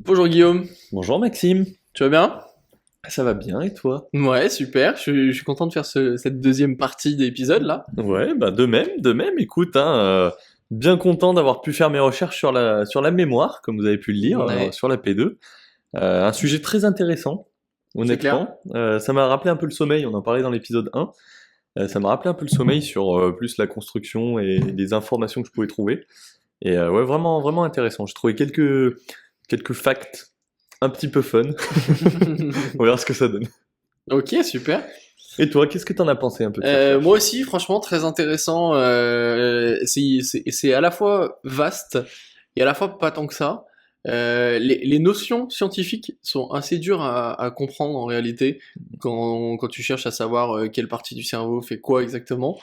Bonjour Guillaume, Bonjour Maxime, tu vas bien? ça va bien et toi? Ouais, super, je suis content de faire cette deuxième partie d'épisode là. Ouais, bah de même, écoute, bien content d'avoir pu faire mes recherches sur la mémoire, comme vous avez pu le lire, Ouais, sur la P2. Un sujet très intéressant, c'est clair. honnêtement. Ça m'a rappelé un peu le sommeil, on en parlait dans l'épisode 1. Ça m'a rappelé un peu le sommeil sur plus la construction et les informations que je pouvais trouver. Et ouais, vraiment, vraiment intéressant. J'ai trouvé quelques facts un petit peu fun. On verra ce que ça donne. Ok, super. Et toi, qu'est-ce que t'en as pensé un peu de ces Moi recherches? aussi, franchement, très intéressant. C'est à la fois vaste et à la fois pas tant que ça. Les notions scientifiques sont assez dures à comprendre en réalité quand tu cherches à savoir quelle partie du cerveau fait quoi exactement.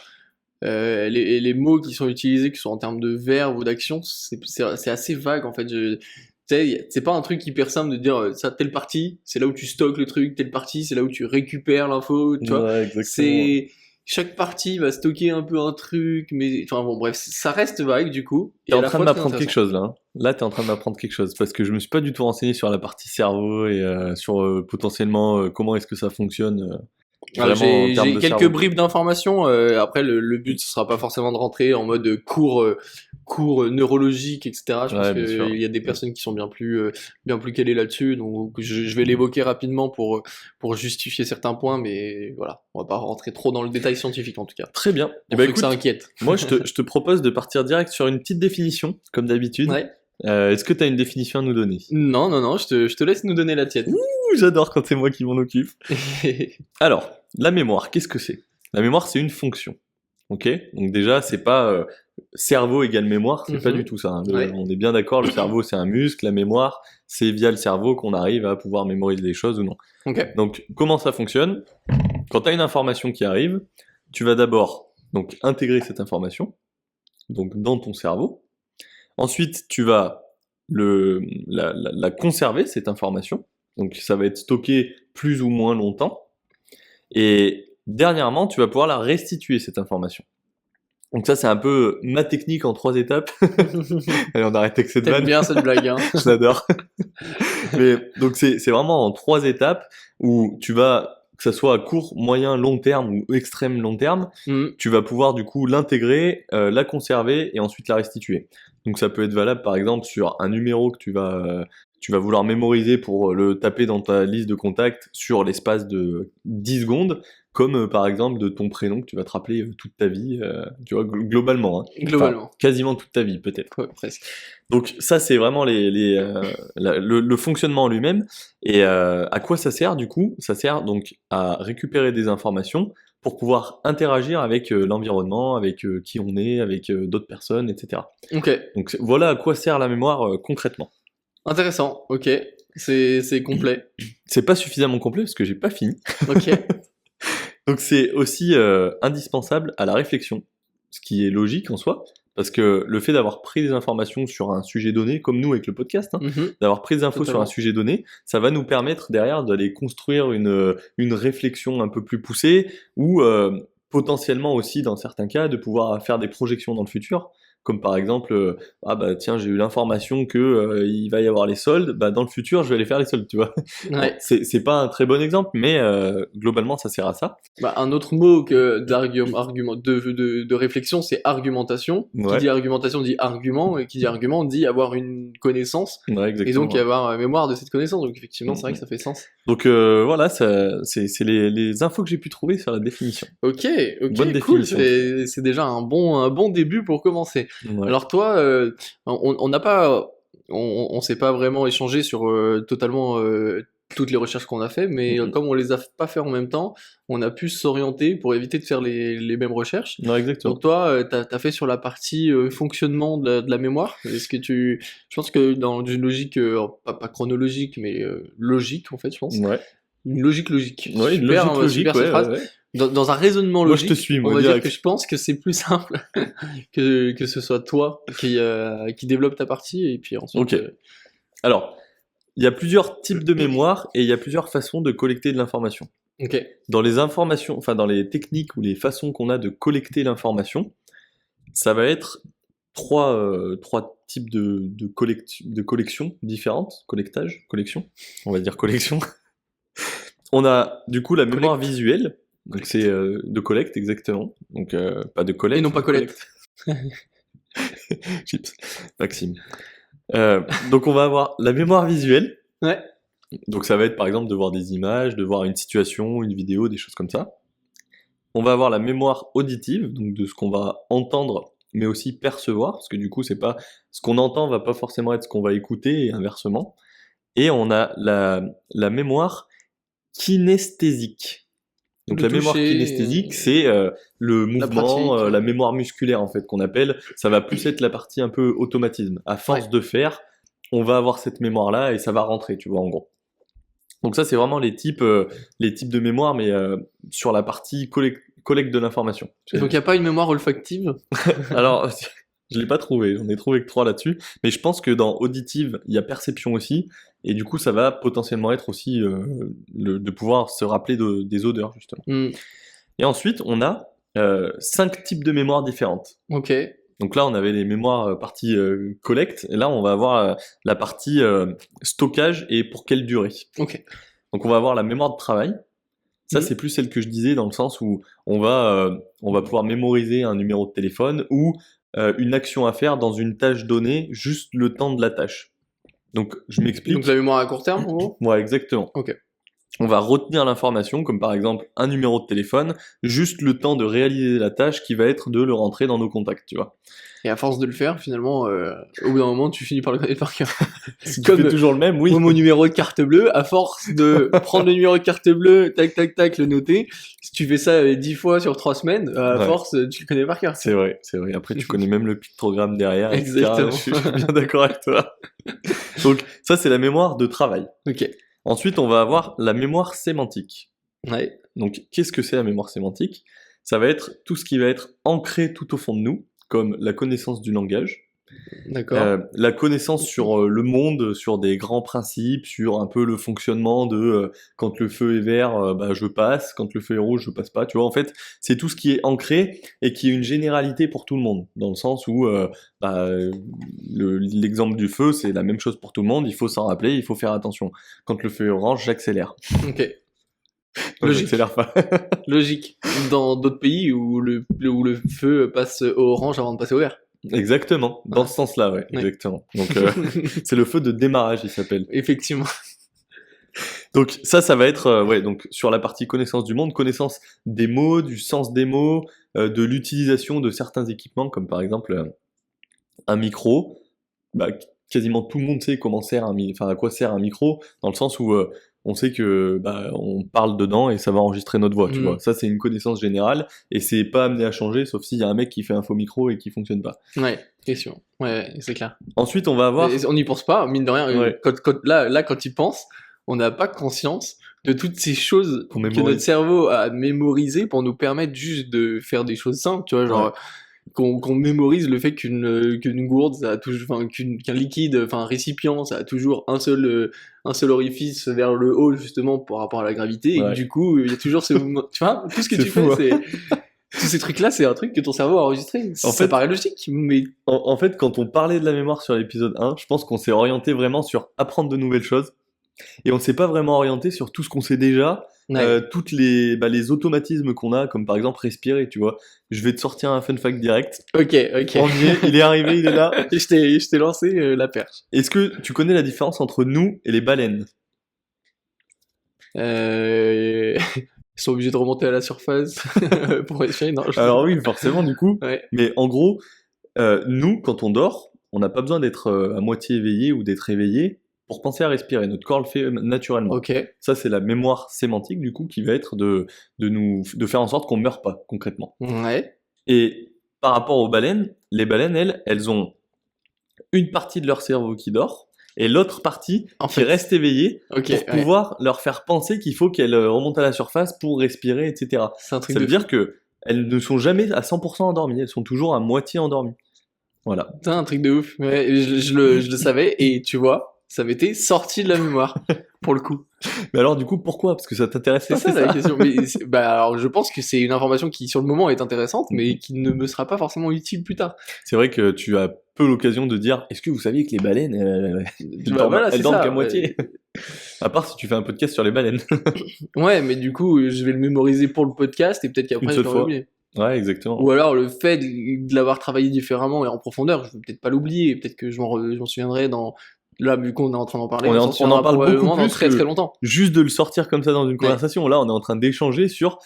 Les mots qui sont utilisés, qui sont en termes de verbe ou d'action, c'est assez vague en fait. Tu sais, c'est pas un truc hyper simple de dire ça, telle partie, c'est là où tu stockes le truc, telle partie, c'est là où tu récupères l'info, tu vois. Ouais, exactement. C'est chaque partie va stocker un peu un truc, mais enfin bon, bref, ça reste vague du coup, T'es et à en la train de fois très m'apprendre quelque intéressant. chose là, hein. Là, t'es en train de m'apprendre quelque chose parce que je me suis pas du tout renseigné sur la partie cerveau et sur potentiellement comment est-ce que ça fonctionne vraiment en termes J'ai de quelques cerveau, quoi. bribes d'informations. Après, le but ce sera pas forcément de rentrer en mode cours neurologique, etc. Je pense Ouais, bien qu'il sûr. y a des personnes qui sont bien plus calées là-dessus, donc je vais l'évoquer rapidement pour justifier certains points, mais voilà, on va pas rentrer trop dans le détail scientifique en tout cas, Très bien. Et pour ben ceux que ça écoute, inquiète. moi je te propose de partir direct sur une petite définition, comme d'habitude. Ouais. Est-ce que t'as une définition à nous donner? Non, non, non, je te laisse nous donner la tienne. Ouh, j'adore quand c'est moi qui m'en occupe. Alors, la mémoire, qu'est-ce que c'est? La mémoire, c'est une fonction. Ok, donc déjà c'est pas cerveau égale mémoire, c'est pas du Mhm. tout ça, hein. Ouais. On est bien d'accord, le cerveau c'est un muscle, la mémoire c'est via le cerveau qu'on arrive à pouvoir mémoriser les choses ou non. Ok. Donc comment ça fonctionne? Quand tu as une information qui arrive, tu vas d'abord donc intégrer cette information donc dans ton cerveau. Ensuite tu vas la conserver cette information, donc ça va être stocké plus ou moins longtemps. Et dernièrement tu vas pouvoir la restituer cette information. Donc ça, c'est un peu ma technique en 3 étapes. Allez, on arrête avec cette T'aimes vanne. bien cette blague, hein? Je l'adore. Mais donc c'est vraiment en 3 étapes où tu vas, que ça soit à court, moyen, long terme ou extrême long terme, Mhm. tu vas pouvoir du coup l'intégrer, la conserver et ensuite la restituer. Donc ça peut être valable par exemple sur un numéro que tu vas vouloir mémoriser pour le taper dans ta liste de contacts sur l'espace de 10 secondes, comme par exemple de ton prénom que tu vas te rappeler toute ta vie, tu vois, globalement, hein. Enfin, Globalement. quasiment toute ta vie peut-être. Ouais, presque. Donc ça c'est vraiment le fonctionnement en lui-même. Et à quoi ça sert du coup? Ça sert donc à récupérer des informations pour pouvoir interagir avec l'environnement, avec qui on est, avec d'autres personnes, etc. Ok. Donc voilà à quoi sert la mémoire concrètement. Intéressant, ok. C'est complet. C'est pas suffisamment complet parce que j'ai pas fini. Ok. Donc c'est aussi indispensable à la réflexion, ce qui est logique en soi, parce que le fait d'avoir pris des informations sur un sujet donné, comme nous avec le podcast, hein, Mhm. d'avoir pris des infos sur un Totalement. sujet donné, ça va nous permettre derrière d'aller construire une réflexion un peu plus poussée, ou potentiellement aussi dans certains cas de pouvoir faire des projections dans le futur. Comme par exemple, ah bah tiens, j'ai eu l'information que il va y avoir les soldes, bah dans le futur je vais aller faire les soldes, tu vois. Bon, Ouais. c'est pas un très bon exemple, mais globalement ça sert à ça. Bah, un autre mot que de réflexion, c'est argumentation. Qui dit Ouais, argumentation dit argument, et qui dit argument dit avoir une connaissance, ouais, et donc exactement. avoir mémoire de cette connaissance. Donc effectivement, c'est vrai que Mm. ça fait sens. Donc voilà, c'est les infos que j'ai pu trouver sur la définition. Ok, Bonne ok, cool. définition, je trouve. C'est déjà un bon début pour commencer. Ouais. Alors toi, on n'a pas, on s'est pas vraiment échangé sur totalement toutes les recherches qu'on a fait, mais Mm, comme on les a pas fait en même temps, on a pu s'orienter pour éviter de faire les mêmes recherches. ouais, Donc exactement. toi, t'as fait sur la partie fonctionnement de la mémoire. Je pense que dans une logique, pas chronologique, mais logique en fait, je pense. Ouais. Une logique logique. Ouais, une Super, logique hein, logique, super cette ouais, ouais, phrase. ouais. Dans un raisonnement Moi, je te logique, suis, on moi, va dire que direct. je pense que c'est plus simple que ce soit toi qui développe ta partie, et puis ensuite... Ok. Alors, il y a plusieurs types de mémoire et il y a plusieurs façons de collecter de l'information. Ok. Dans les informations, enfin dans les techniques ou les façons qu'on a de collecter l'information, ça va être trois types de collections différentes. Collection. On va dire collection. On a du coup la mémoire visuelle. Donc c'est de collecte, exactement. Donc pas de collecte. Et non pas collecte. Chips. Maxime. Donc on va avoir la mémoire visuelle. Ouais. Donc ça va être par exemple de voir des images, de voir une situation, une vidéo, des choses comme ça. On va avoir la mémoire auditive, donc de ce qu'on va entendre, mais aussi percevoir, parce que du coup, c'est pas ce qu'on entend va pas forcément être ce qu'on va écouter, et inversement. Et on a la mémoire kinesthésique. Donc la mémoire kinesthésique, c'est le mouvement, la mémoire musculaire en fait qu'on appelle. Ça va plus être la partie un peu automatisme. À force de faire, on va avoir cette mémoire-là et ça va rentrer, tu vois, en gros. Donc ça, c'est vraiment les types de mémoire, mais sur la partie collecte de l'information. Donc il n'y a pas une mémoire olfactive? Alors, je l'ai pas trouvé, j'en ai trouvé que 3 là-dessus, mais je pense que dans auditive, il y a perception aussi, et du coup, ça va potentiellement être aussi de pouvoir se rappeler des odeurs, justement. Et ensuite, on a 5 types de mémoires différentes. Ok. Donc là, on avait les mémoires partie collecte, et là, on va avoir la partie stockage et pour quelle durée. Ok. Donc on va avoir la mémoire de travail. Ça, c'est plus celle que je disais dans le sens où on va pouvoir mémoriser un numéro de téléphone ou une action à faire dans une tâche donnée, juste le temps de la tâche. Donc je m'explique. Donc la mémoire à court terme, en gros? Ouais, exactement. Ok. On va retenir l'information, comme par exemple un numéro de téléphone, juste le temps de réaliser la tâche qui va être de le rentrer dans nos contacts, tu vois. Et à force de le faire, finalement, au bout d'un moment, tu finis par le connaître par cœur. Si tu fais toujours le même, oui. Moi, mon numéro de carte bleue, à force de prendre le numéro de carte bleue, tac, tac, tac, le noter, si tu fais ça 10 fois sur 3 semaines, à force, tu le connais par cœur. C'est vrai. Après, tu connais même le pictogramme derrière. Exactement. Je suis bien d'accord avec toi. Donc, ça, c'est la mémoire de travail. Ok. Ensuite, on va avoir la mémoire sémantique. Ouais. Donc, qu'est-ce que c'est la mémoire sémantique? Ça va être tout ce qui va être ancré tout au fond de nous, comme la connaissance du langage, D'accord. la connaissance sur le monde, sur des grands principes, sur un peu le fonctionnement de quand le feu est vert, je passe, quand le feu est rouge, je passe pas. Tu vois, en fait, c'est tout ce qui est ancré et qui est une généralité pour tout le monde, dans le sens où l'exemple du feu, c'est la même chose pour tout le monde. Il faut s'en rappeler, il faut faire attention. Quand le feu est orange, j'accélère. Ok. Logique. J'accélère pas. Logique. Dans d'autres pays où le feu passe au orange avant de passer au vert. Exactement. Dans ce sens-là, ouais. Exactement. Donc, c'est le feu de démarrage, il s'appelle. Effectivement. Donc, ça va être, donc, sur la partie connaissance du monde, connaissance des mots, du sens des mots, de l'utilisation de certains équipements, comme par exemple un micro. Quasiment tout le monde sait à quoi sert un micro, dans le sens où on sait que on parle dedans et ça va enregistrer notre voix, tu vois. Ça, c'est une connaissance générale et c'est pas amené à changer, sauf s'il y a un mec qui fait un faux micro et qui fonctionne pas. Ouais, question. Ouais, c'est clair. Ensuite, on va avoir... On n'y pense pas, mine de rien. Ouais. Quand il pense, on n'a pas conscience de toutes ces choses que notre cerveau a mémorisées pour nous permettre juste de faire des choses simples, tu vois, genre... Qu'on mémorise le fait qu'une gourde, ça a toujours, qu'un liquide, un récipient, ça a toujours un seul orifice vers le haut justement par rapport à la gravité, et que, du coup il y a toujours ce mouvement. Tu vois, tout ce que tu fais, c'est tous ces trucs-là, c'est un truc que ton cerveau a enregistré. Ça paraît logique, mais en fait, quand on parlait de la mémoire sur l'épisode 1, je pense qu'on s'est orienté vraiment sur apprendre de nouvelles choses, et on s'est pas vraiment orienté sur tout ce qu'on sait déjà. Toutes les automatismes qu'on a, comme par exemple respirer, tu vois. Je vais te sortir un fun fact direct. Ok. Il est arrivé, il est là. Je t'ai lancé la perche. Est-ce que tu connais la différence entre nous et les baleines? Ils sont obligés de remonter à la surface pour respirer. Non, Alors oui, forcément, du coup. Ouais. Mais en gros, nous, quand on dort, on n'a pas besoin d'être à moitié éveillé ou d'être éveillé pour penser à respirer. Notre corps le fait naturellement. Ok. Ça, c'est la mémoire sémantique, du coup, qui va être de faire en sorte qu'on ne meure pas, concrètement. Ouais. Et par rapport aux baleines, les baleines, elles ont une partie de leur cerveau qui dort, et l'autre partie qui reste éveillée pour pouvoir leur faire penser qu'il faut qu'elles remontent à la surface pour respirer, etc. Ça veut dire qu'elles ne sont jamais à 100% endormies, elles sont toujours à moitié endormies. Voilà. C'est un truc de ouf. Ouais, je le savais, et tu vois, ça m'était sorti de la mémoire, pour le coup. Mais alors, du coup, pourquoi? Parce que ça t'intéresse C'est pas, ça la question. Mais bah, alors, je pense que c'est une information qui, sur le moment, est intéressante, mais qui ne me sera pas forcément utile plus tard. C'est vrai que tu as peu l'occasion de dire, est-ce que vous saviez que les baleines, Bah, voilà, c'est elles dorment ça. qu'à moitié? À part si tu fais un podcast sur les baleines. Ouais, mais du coup, je vais le mémoriser pour le podcast et peut-être qu'après, Une je seule l'aurai fois. oublié. Ouais, exactement. Ou alors, le fait de l'avoir travaillé différemment et en profondeur, je vais peut-être pas l'oublier. Peut-être que je m'en souviendrai dans... Là, vu qu'on est en train d'en parler, s'en On en souviendra parle beaucoup probablement dans plus très que très longtemps. juste de le sortir comme ça dans une conversation. Là, on est en train d'échanger sur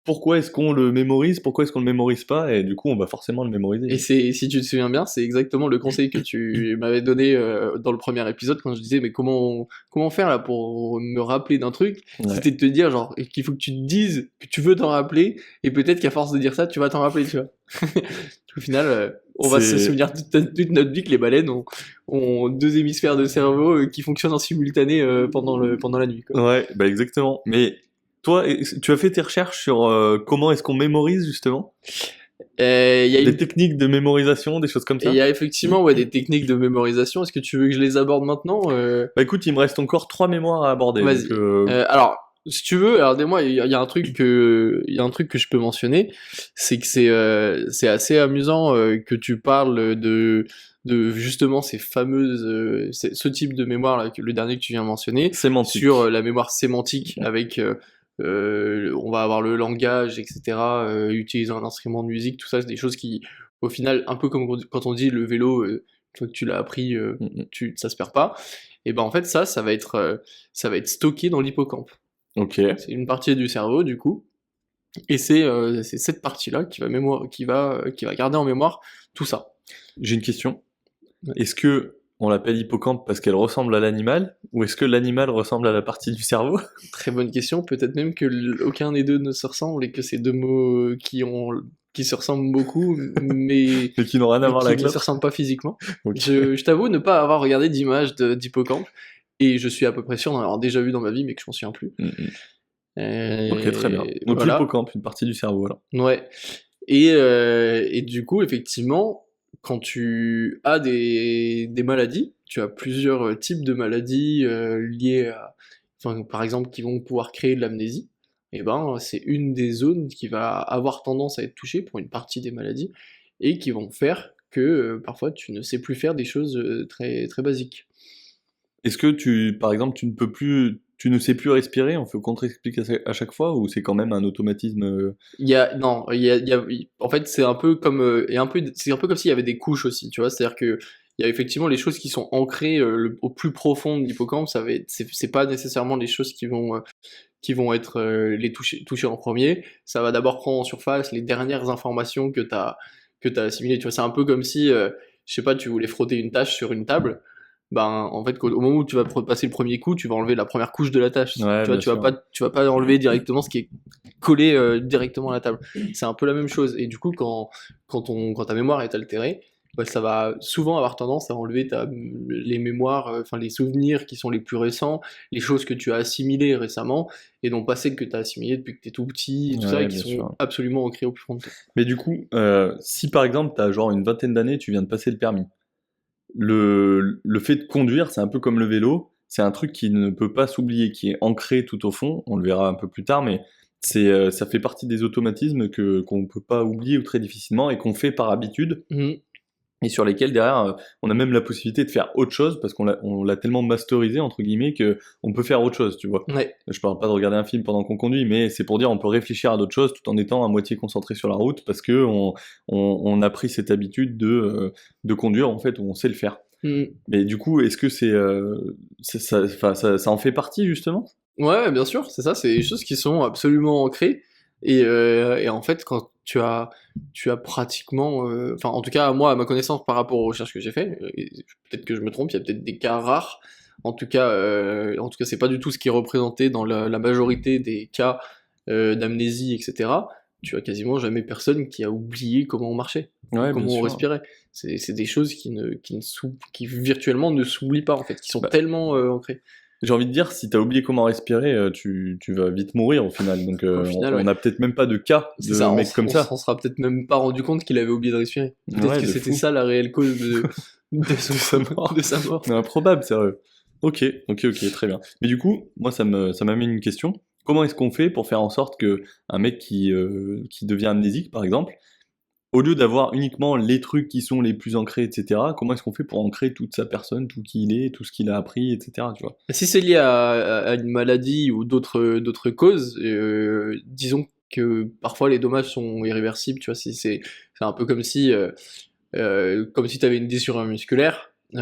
pourquoi est-ce qu'on le mémorise, pourquoi est-ce qu'on le mémorise pas, et du coup, on va forcément le mémoriser. Et si tu te souviens bien, c'est exactement le conseil que tu m'avais donné dans le premier épisode quand je disais mais comment faire là pour me rappeler d'un truc. Ouais. C'était de te dire genre qu'il faut que tu te dises que tu veux t'en rappeler et peut-être qu'à force de dire ça, tu vas t'en rappeler, tu vois. Au final, on va se souvenir toute notre vie que les baleines ont deux hémisphères de cerveau qui fonctionnent en simultané pendant la nuit, quoi. Ouais, bah exactement. Mais toi, tu as fait tes recherches sur comment est-ce qu'on mémorise justement? Il y a Des techniques de mémorisation, des choses comme ça? Il y a effectivement des techniques de mémorisation. Est-ce que tu veux que je les aborde maintenant Bah écoute, il me reste encore 3 mémoires à aborder. Vas-y. Donc, Alors, si tu veux, alors dis-moi, il y a un truc que je peux mentionner, c'est que c'est assez amusant que tu parles de justement ces fameuses ce type de mémoire là, le dernier que tu viens de mentionner, sémantique. sur la mémoire sémantique avec on va avoir le langage, etc. Utiliser un instrument de musique, tout ça, c'est des choses qui, au final, un peu comme quand on dit le vélo, une fois que tu l'as appris, ça se perd pas. Et ben en fait ça va être stocké dans l'hippocampe. Ok. C'est une partie du cerveau du coup, et c'est cette partie-là qui va garder en mémoire tout ça. J'ai une question. Ouais. Est-ce que on l'appelle hippocampe parce qu'elle ressemble à l'animal, ou est-ce que l'animal ressemble à la partie du cerveau? Très bonne question. Peut-être même que aucun des deux ne se ressemble et que c'est deux mots qui se ressemblent beaucoup, mais Et qui n'ont rien à voir qui avec ne se l'autre. ressemblent pas physiquement. Ok. Je t'avoue ne pas avoir regardé d'image d'hippocampe, et je suis à peu près sûr d'en avoir déjà vu dans ma vie, mais que je m'en souviens plus. Ok, très bien. Donc Voilà. l'hippocampe, une partie du cerveau, là. Ouais. Et du coup, effectivement, quand tu as des maladies, tu as plusieurs types de maladies liées à, enfin, par exemple, qui vont pouvoir créer de l'amnésie. Et ben, c'est une des zones qui va avoir tendance à être touchée pour une partie des maladies et qui vont faire que parfois tu ne sais plus faire des choses très très basiques. Est-ce que par exemple, tu ne sais plus respirer, on fait contre-explique à chaque fois, ou c'est quand même un automatisme? Non, en fait, c'est un peu comme, c'est un peu comme s'il y avait des couches aussi, tu vois. C'est-à-dire que il y a effectivement les choses qui sont ancrées au plus profond de l'hippocampe. C'est pas nécessairement les choses qui vont être les touchées en premier. Ça va d'abord prendre en surface les dernières informations que t'as assimilées. Tu vois, c'est un peu comme si, je sais pas, tu voulais frotter une tâche sur une table. Ben, en fait, au moment où tu vas passer le premier coup, tu vas enlever la première couche de la tâche. Ouais, Tu vois, bien sûr. tu vas pas enlever directement ce qui est collé directement à la table. C'est un peu la même chose. Et du coup, quand ta mémoire est altérée, bah, ça va souvent avoir tendance à enlever les mémoires, enfin les souvenirs qui sont les plus récents, les choses que tu as assimilées récemment, et non pas celles que tu as assimilées depuis que tu es tout petit, et tout ça, Ouais, et qui bien sont sûr. absolument ancrées au plus fond de toi. Mais du coup, si par exemple, t'as genre une vingtaine d'années, tu viens de passer le permis, le fait de conduire, c'est un peu comme le vélo, c'est un truc qui ne peut pas s'oublier, qui est ancré tout au fond, on le verra un peu plus tard, mais ça fait partie des automatismes qu'on ne peut pas oublier ou très difficilement, et qu'on fait par habitude, Mhm. et sur lesquels derrière, on a même la possibilité de faire autre chose, parce on l'a tellement masterisé, entre guillemets, qu'on peut faire autre chose, tu vois. Ouais. Je parle pas de regarder un film pendant qu'on conduit, mais c'est pour dire on peut réfléchir à d'autres choses tout en étant à moitié concentré sur la route, parce que on a pris cette habitude de conduire, en fait, où on sait le faire. Mhm. Mais du coup, est-ce que ça en fait partie, justement? Ouais, bien sûr, c'est ça, c'est des choses qui sont absolument ancrées. Et en fait, quand tu as pratiquement, enfin, en tout cas, moi, à ma connaissance, par rapport aux recherches que j'ai fait, et peut-être que je me trompe, il y a peut-être des cas rares. En tout cas, c'est pas du tout ce qui est représenté dans la majorité des cas d'amnésie, etc. Tu as quasiment jamais personne qui a oublié comment on marchait, Ouais, comment bien on sûr. respirait. C'est des choses qui virtuellement ne s'oublient pas, en fait, qui sont Bah, tellement ancrées. j'ai envie de dire, si t'as oublié comment respirer, tu vas vite mourir au final. Donc, Au final, on ouais. n'a peut-être même pas de cas C'est de ça, mecs comme ça. s'en sera peut-être même pas rendu compte qu'il avait oublié de respirer. Peut-être Ouais, que de c'était fou. ça la réelle cause de Sa mort. de sa mort. Improbable, sérieux. Ok, très bien. Mais du coup, moi, ça m'amène une question. Comment est-ce qu'on fait pour faire en sorte que un mec qui devient amnésique, par exemple, au lieu d'avoir uniquement les trucs qui sont les plus ancrés, etc., comment est-ce qu'on fait pour ancrer toute sa personne, tout qui il est, tout ce qu'il a appris, etc., tu vois? Si c'est lié à une maladie ou d'autres causes, disons que parfois les dommages sont irréversibles, tu vois, c'est un peu comme si tu avais une déchirure musculaire, tu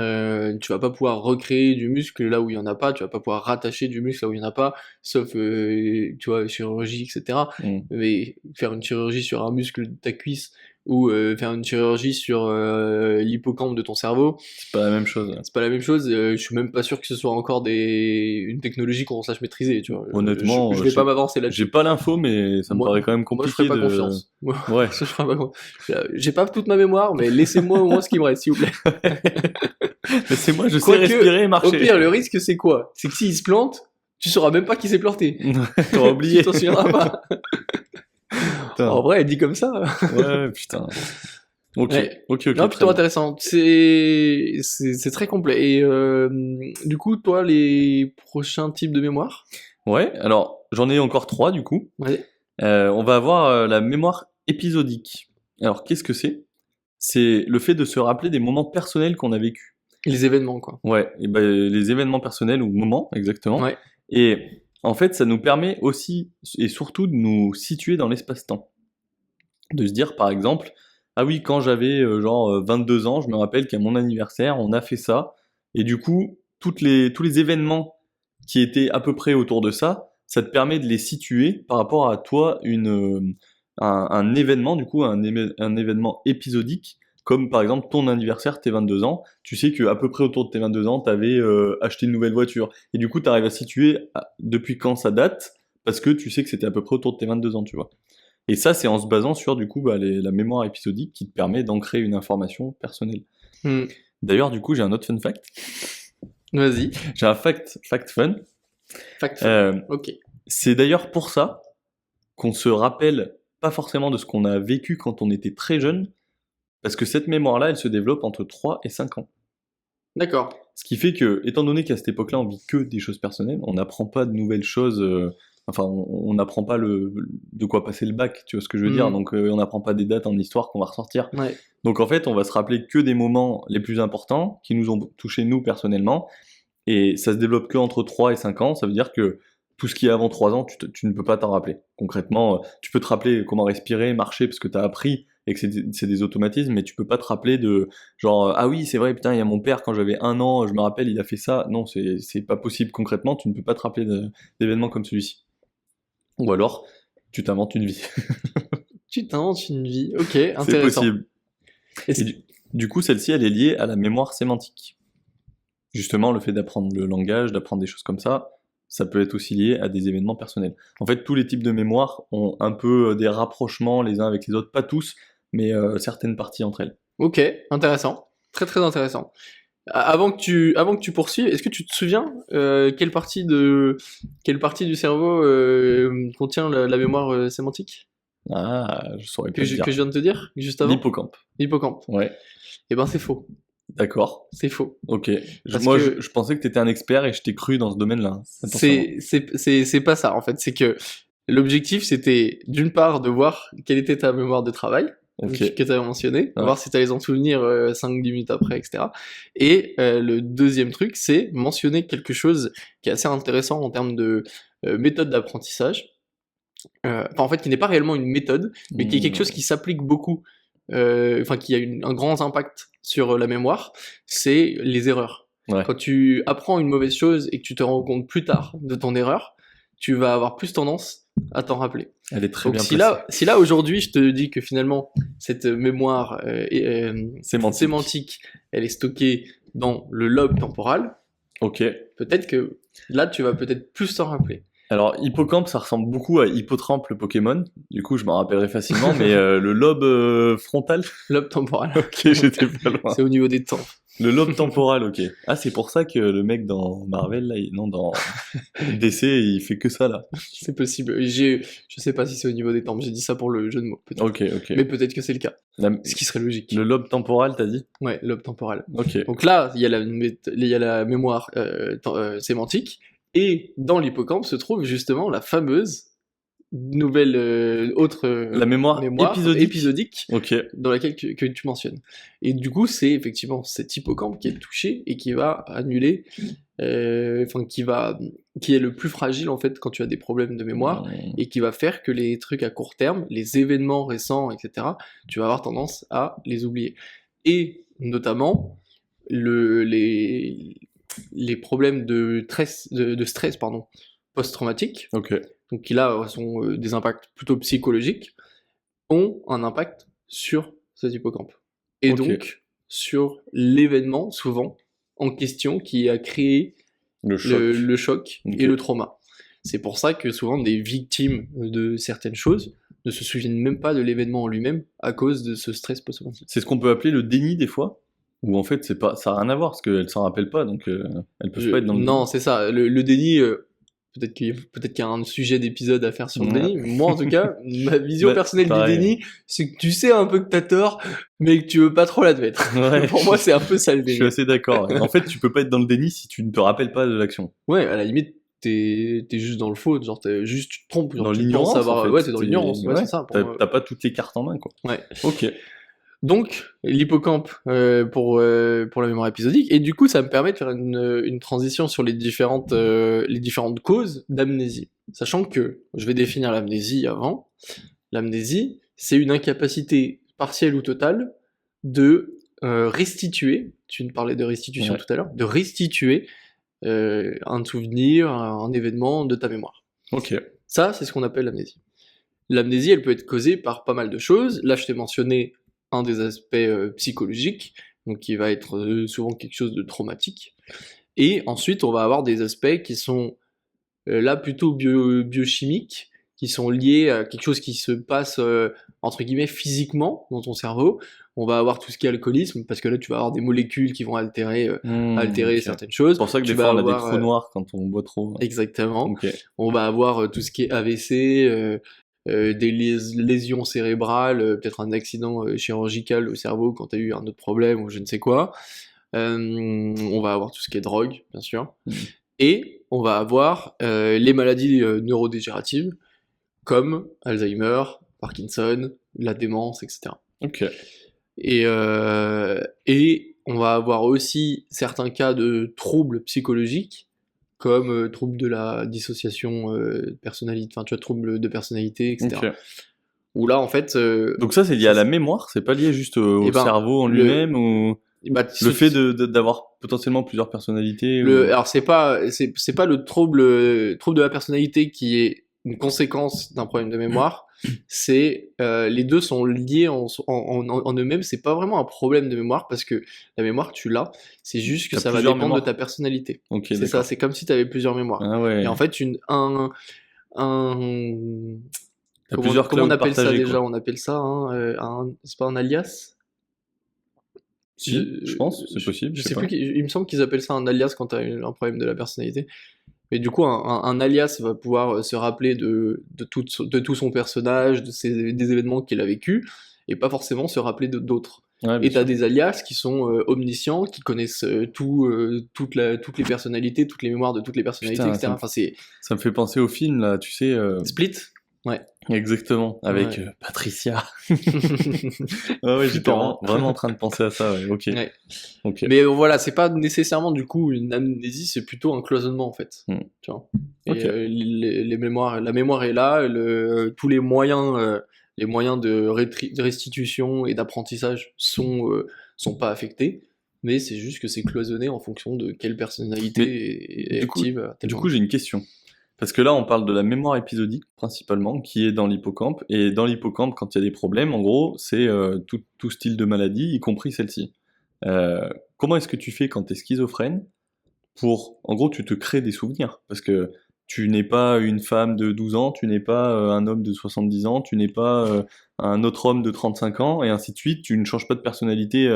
vas pas pouvoir recréer du muscle là où il y en a pas, tu vas pas pouvoir rattacher du muscle là où il y en a pas, sauf tu vois, chirurgie, etc. Mm. Mais faire une chirurgie sur un muscle de ta cuisse ou faire une chirurgie sur l'hippocampe de ton cerveau, C'est pas la même chose. c'est pas la même chose. Je suis même pas sûr que ce soit encore une technologie qu'on sache maîtriser, tu vois. Honnêtement, Je vais pas m'avancer là-dessus. j'ai pas l'info, mais ça me Moi, paraît quand même moi, je compliqué ferai pas de... confiance. Moi, Ouais. je ferai pas confiance. J'ai pas toute ma mémoire, mais laissez-moi au moins ce qui me reste, s'il vous plaît. Laissez-moi, je sais Quoique, respirer et Au marcher. pire, le risque, c'est quoi? C'est que s'il se plante, tu sauras même pas qui s'est planté. T'auras oublié. Tu t'en souviendras pas. Putain. En vrai, dit comme ça. Ouais, putain. Ok, Ouais. ok, Non, très plutôt bien. intéressant. C'est très complet. Et du coup, toi, les prochains types de mémoire? Ouais, alors j'en ai encore 3 du coup. Ouais. On va avoir la mémoire épisodique. Alors qu'est-ce que c'est? C'est le fait de se rappeler des moments personnels qu'on a vécus. Les événements, quoi. Ouais, et ben les événements personnels ou moments, exactement. Ouais. Et en fait, ça nous permet aussi et surtout de nous situer dans l'espace-temps. De se dire par exemple, ah oui, quand j'avais 22 ans, je me rappelle qu'à mon anniversaire, on a fait ça. Et du coup, tous les événements qui étaient à peu près autour de ça, ça te permet de les situer par rapport à toi, un événement, du coup, un événement épisodique, comme par exemple ton anniversaire, tes 22 ans. Tu sais qu'à peu près autour de tes 22 ans, tu avais acheté une nouvelle voiture. Et du coup, tu arrives à situer depuis quand ça date, parce que tu sais que c'était à peu près autour de tes 22 ans, tu vois. Et ça, c'est en se basant sur du coup la mémoire épisodique qui te permet d'ancrer une information personnelle. Hmm. D'ailleurs, du coup, j'ai un autre fun fact. Vas-y. J'ai un fact fun. Fact. Ok. C'est d'ailleurs pour ça qu'on se rappelle pas forcément de ce qu'on a vécu quand on était très jeune, parce que cette mémoire-là, elle se développe entre 3 et 5 ans. D'accord. Ce qui fait que, étant donné qu'à cette époque-là, on vit que des choses personnelles, on n'apprend pas de nouvelles choses. Enfin, on n'apprend pas de quoi passer le bac, tu vois ce que je veux dire. Donc, on n'apprend pas des dates en histoire qu'on va ressortir. Ouais. Donc, en fait, on va se rappeler que des moments les plus importants qui nous ont touchés nous personnellement. Et ça se développe que entre 3 et 5 ans. Ça veut dire que tout ce qui est avant 3 ans, tu ne peux pas t'en rappeler. Concrètement, tu peux te rappeler comment respirer, marcher, parce que tu as appris et que c'est des automatismes, mais tu peux pas te rappeler de genre ah oui c'est vrai putain il y a mon père quand j'avais 1 an je me rappelle il a fait ça. Non, c'est pas possible concrètement, tu ne peux pas te rappeler d'événements comme celui-ci. Ou alors tu t'inventes une vie. Tu t'inventes une vie. Ok, C'est intéressant. possible. Et du coup celle-ci elle est liée à la mémoire sémantique. Justement le fait d'apprendre le langage, d'apprendre des choses comme ça peut être aussi lié à des événements personnels. En fait, tous les types de mémoire ont un peu des rapprochements les uns avec les autres, pas tous, mais certaines parties entre elles. Ok, intéressant. Très très intéressant. Avant que tu poursuives, est-ce que tu te souviens quelle partie du cerveau contient la mémoire sémantique Ah, je saurais pas que te dire. je viens de te dire juste avant? L'hippocampe. L'hippocampe. Ouais, Eh ben c'est faux. d'accord. C'est faux. Ok. Parce Moi, que je pensais que t'étais un expert et je t'ai cru dans ce domaine-là. c'est pas ça en fait. C'est que l'objectif c'était d'une part de voir quelle était ta mémoire de travail. Ok. Que tu avais mentionné, Ouais. voir si tu allais en souvenir 5-10 minutes après, etc. Et le deuxième truc, c'est mentionner quelque chose qui est assez intéressant en termes de méthode d'apprentissage. En fait, qui n'est pas réellement une méthode, mais qui est quelque chose qui s'applique beaucoup, enfin qui a un grand impact sur la mémoire, c'est les erreurs. Ouais. Quand tu apprends une mauvaise chose et que tu te rends compte plus tard de ton erreur, tu vas avoir plus tendance à t'en rappeler. Elle est très Donc bien si placée. là aujourd'hui je te dis que finalement cette mémoire sémantique, elle est stockée dans le lobe temporal, Ok. peut-être que là tu vas peut-être plus t'en rappeler. Alors, hippocampe, ça ressemble beaucoup à Hippotrampe, le Pokémon. Du coup, je m'en rappellerai facilement, mais le lobe frontal. Lobe temporal, Ok, j'étais pas loin. c'est au niveau des tempes. Le lobe temporal, ok. Ah, c'est pour ça que le mec dans Marvel, là, non, dans DC, il fait que ça, là. C'est possible. Je sais pas si c'est au niveau des tempes, j'ai dit ça pour le jeu de mots, peut-être. Ok. Mais peut-être que c'est le cas, La- ce qui serait logique. Le lobe temporal, t'as dit? Ouais, lobe temporal. Ok. Donc là, il y a la mémoire sémantique, et dans l'hippocampe se trouve justement la fameuse nouvelle autre La mémoire épisodique. Ok. dans laquelle que tu mentionnes. Et du coup, c'est effectivement cet hippocampe qui est touché et qui va annuler, enfin qui est le plus fragile en fait quand tu as des problèmes de mémoire et qui va faire que les trucs à court terme, les événements récents, etc., tu vas avoir tendance à les oublier. Et notamment les problèmes de stress pardon, post-traumatique, Ok. donc qui là sont des impacts plutôt psychologiques, ont un impact sur cet hippocampe. Et Ok. donc sur l'événement, souvent, en question qui a créé Le choc. le choc Ok. et le trauma. C'est pour ça que souvent des victimes de certaines choses ne se souviennent même pas de l'événement en lui-même à cause de ce stress post-traumatique. C'est ce qu'on peut appeler le déni des fois? Ou en fait, c'est pas, ça n'a rien à voir, parce qu'elles s'en rappellent pas, donc elles peuvent pas être dans le Non, c'est ça. Le déni, peut-être qu'il y a un sujet d'épisode à faire sur le Ouais. déni. Mais moi, en tout cas, ma vision Bah, personnelle pareil. du déni, c'est que tu sais un peu que t'as tort, mais que tu veux pas trop l'admettre. Ouais. Pour moi, c'est un peu ça le Je déni. suis assez d'accord. En fait, tu peux pas être dans le déni si tu ne te rappelles pas de l'action. Ouais, à la limite, t'es juste dans le faux, genre juste tu te trompes, genre Dans tu l'ignorance, penses avoir... en fait. Ouais, t'es dans l'ignorance, ouais, c'est ça. Pour T'as moi. t'as pas toutes les cartes en main, quoi. Ouais. Ok. Donc, l'hippocampe pour la mémoire épisodique, et du coup, ça me permet de faire une transition sur les différentes causes d'amnésie. Sachant que, je vais définir l'amnésie avant, l'amnésie, c'est une incapacité partielle ou totale de restituer, tu me parlais de restitution Ouais. tout à l'heure, de restituer un souvenir, un événement de ta mémoire. Ok. Ça, c'est ce qu'on appelle l'amnésie. L'amnésie, elle peut être causée par pas mal de choses. Là, je t'ai mentionné un des aspects psychologiques, donc qui va être souvent quelque chose de traumatique. Et ensuite, on va avoir des aspects qui sont là plutôt biochimiques, qui sont liés à quelque chose qui se passe entre guillemets physiquement dans ton cerveau. On va avoir tout ce qui est alcoolisme, parce que là, tu vas avoir des molécules qui vont altérer Ok. certaines choses. C'est pour ça que Tu des vas fois, on a des avoir, trous noirs quand on boit trop. Exactement. Ok. On va avoir tout ce qui est AVC, des lésions cérébrales, peut-être un accident chirurgical au cerveau quand tu as eu un autre problème ou je ne sais quoi. On va avoir tout ce qui est drogue, bien sûr. Et on va avoir les maladies neurodégénératives, comme Alzheimer, Parkinson, la démence, etc. Ok. Et on va avoir aussi certains cas de troubles psychologiques, comme troubles de la dissociation personnalité, enfin tu vois, troubles de personnalité, etc. Ok. Où là, en fait... Donc ça, c'est lié à la mémoire, c'est pas lié juste au Eh ben, cerveau en le- lui-même ou bah, le fait d'avoir potentiellement plusieurs personnalités Alors c'est pas le trouble de la personnalité qui est une conséquence d'un problème de mémoire, c'est les deux sont liés en eux-mêmes, c'est pas vraiment un problème de mémoire parce que la mémoire tu l'as, c'est juste que T'as ça va plusieurs dépendre de mémoires. ta personnalité. Ok, C'est d'accord. ça, c'est comme si tu avais plusieurs mémoires. Ah ouais. Et en fait T'as plusieurs comment on clouds appelle ça partagés, déjà? quoi. On appelle ça c'est pas un alias? Si, je pense, c'est possible. Je sais sais pas. plus, il me semble qu'ils appellent ça un alias quand tu as un problème de la personnalité. Mais du coup, un alias va pouvoir se rappeler de tout son personnage, des événements qu'il a vécu, et pas forcément se rappeler d'autres. Ouais, Et bien t'as sûr. des alias qui sont omniscients, qui connaissent toutes les personnalités, toutes les mémoires de toutes les personnalités, Putain, etc. Enfin, c'est Ça me fait penser au film, là, tu sais. Split. Ouais. Exactement, avec Ouais. Patricia. Ouais, j'étais Flippant, hein. vraiment en train de penser à ça, ouais. Ok. Ouais. Ok. Mais voilà, c'est pas nécessairement du coup une amnésie, c'est plutôt un cloisonnement en fait. Tu vois. Et Ok. les mémoires, la mémoire est là, tous les moyens de restitution et d'apprentissage sont pas affectés, mais c'est juste que c'est cloisonné en fonction de quelle personnalité est du coup- active à tel Du moment. coup, j'ai une question. Parce que là, on parle de la mémoire épisodique, principalement, qui est dans l'hippocampe. Et dans l'hippocampe, quand il y a des problèmes, en gros, c'est tout style de maladie, y compris celle-ci. Comment est-ce que tu fais quand tu es schizophrène pour... En gros, tu te crées des souvenirs. Parce que tu n'es pas une femme de 12 ans, tu n'es pas un homme de 70 ans, tu n'es pas un autre homme de 35 ans, et ainsi de suite. Tu ne changes pas de personnalité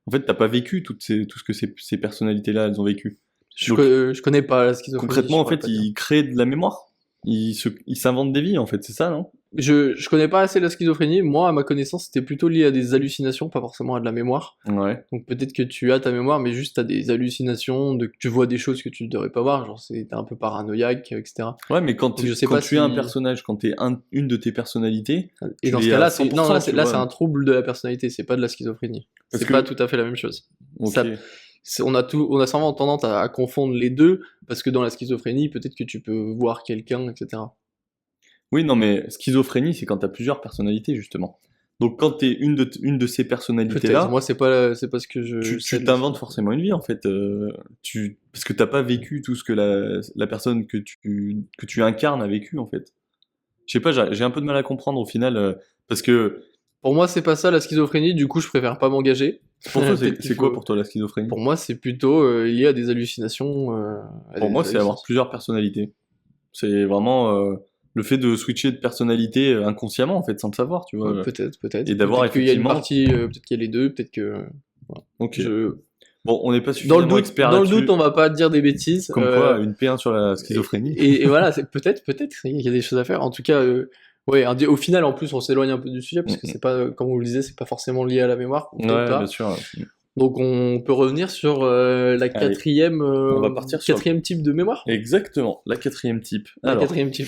En fait, t'as pas vécu tout ce que ces personnalités-là, elles ont vécu. Donc, Je connais pas la schizophrénie. concrètement, je en pourrais fait, pas dire. ils créent de la mémoire. Ils s'inventent des vies, en fait, c'est ça, non? Je connais pas assez la schizophrénie. Moi, à ma connaissance, c'était plutôt lié à des hallucinations, pas forcément à de la mémoire. Ouais. Donc peut-être que tu as ta mémoire, mais juste t'as des hallucinations, que tu vois des choses que tu ne devrais pas voir, genre t'es un peu paranoïaque, etc. Ouais, mais Donc je sais quand pas tu es un si... personnage, quand t'es une de tes personnalités, Et tu dans ce l'es à cas-là, c'est... Non, 100%, tu là, c'est vois. un trouble de la personnalité, c'est pas de la schizophrénie. Parce C'est pas que, tout à fait la même chose. ok. Ça, on a souvent tendance à confondre les deux, parce que dans la schizophrénie, peut-être que tu peux voir quelqu'un, etc. Oui, non, mais schizophrénie, c'est quand t'as plusieurs personnalités, justement. Donc, quand t'es une de ces Peut-être, personnalités-là, moi c'est pas ce que je sais tu de la t'inventes schizophrénie. forcément une vie, en fait. Parce que t'as pas vécu tout ce que la personne que tu incarnes a vécu, en fait. Je sais pas, j'ai un peu de mal à comprendre au final, parce que Pour moi, c'est pas ça la schizophrénie, du coup je préfère pas m'engager. pour toi, Peut-être qu'il c'est quoi faut... pour toi la schizophrénie? Pour moi, c'est plutôt lié à des hallucinations. Pour moi, c'est avoir plusieurs personnalités. C'est vraiment le fait de switcher de personnalité inconsciemment, en fait, sans le savoir, tu vois. Peut-être, peut-être. Et d'avoir Peut-être qu'il y a une effectivement. partie, peut-être qu'il y a les deux, peut-être que. Voilà. Ok. Je... Bon, on n'est pas suffisamment expert Dans le doute, là-dessus. on va pas dire des bêtises. Comme quoi, une P1 sur la schizophrénie. Et voilà, c'est peut-être, il y a des choses à faire. En tout cas, ouais, au final, en plus, on s'éloigne un peu du sujet parce que c'est pas, comme vous le disiez, c'est pas forcément lié à la mémoire. Ou peut-être Ouais, pas. bien sûr. Donc, on peut revenir sur la quatrième, on va partir sur quatrième type de mémoire. Exactement, la quatrième type. La Alors, quatrième type.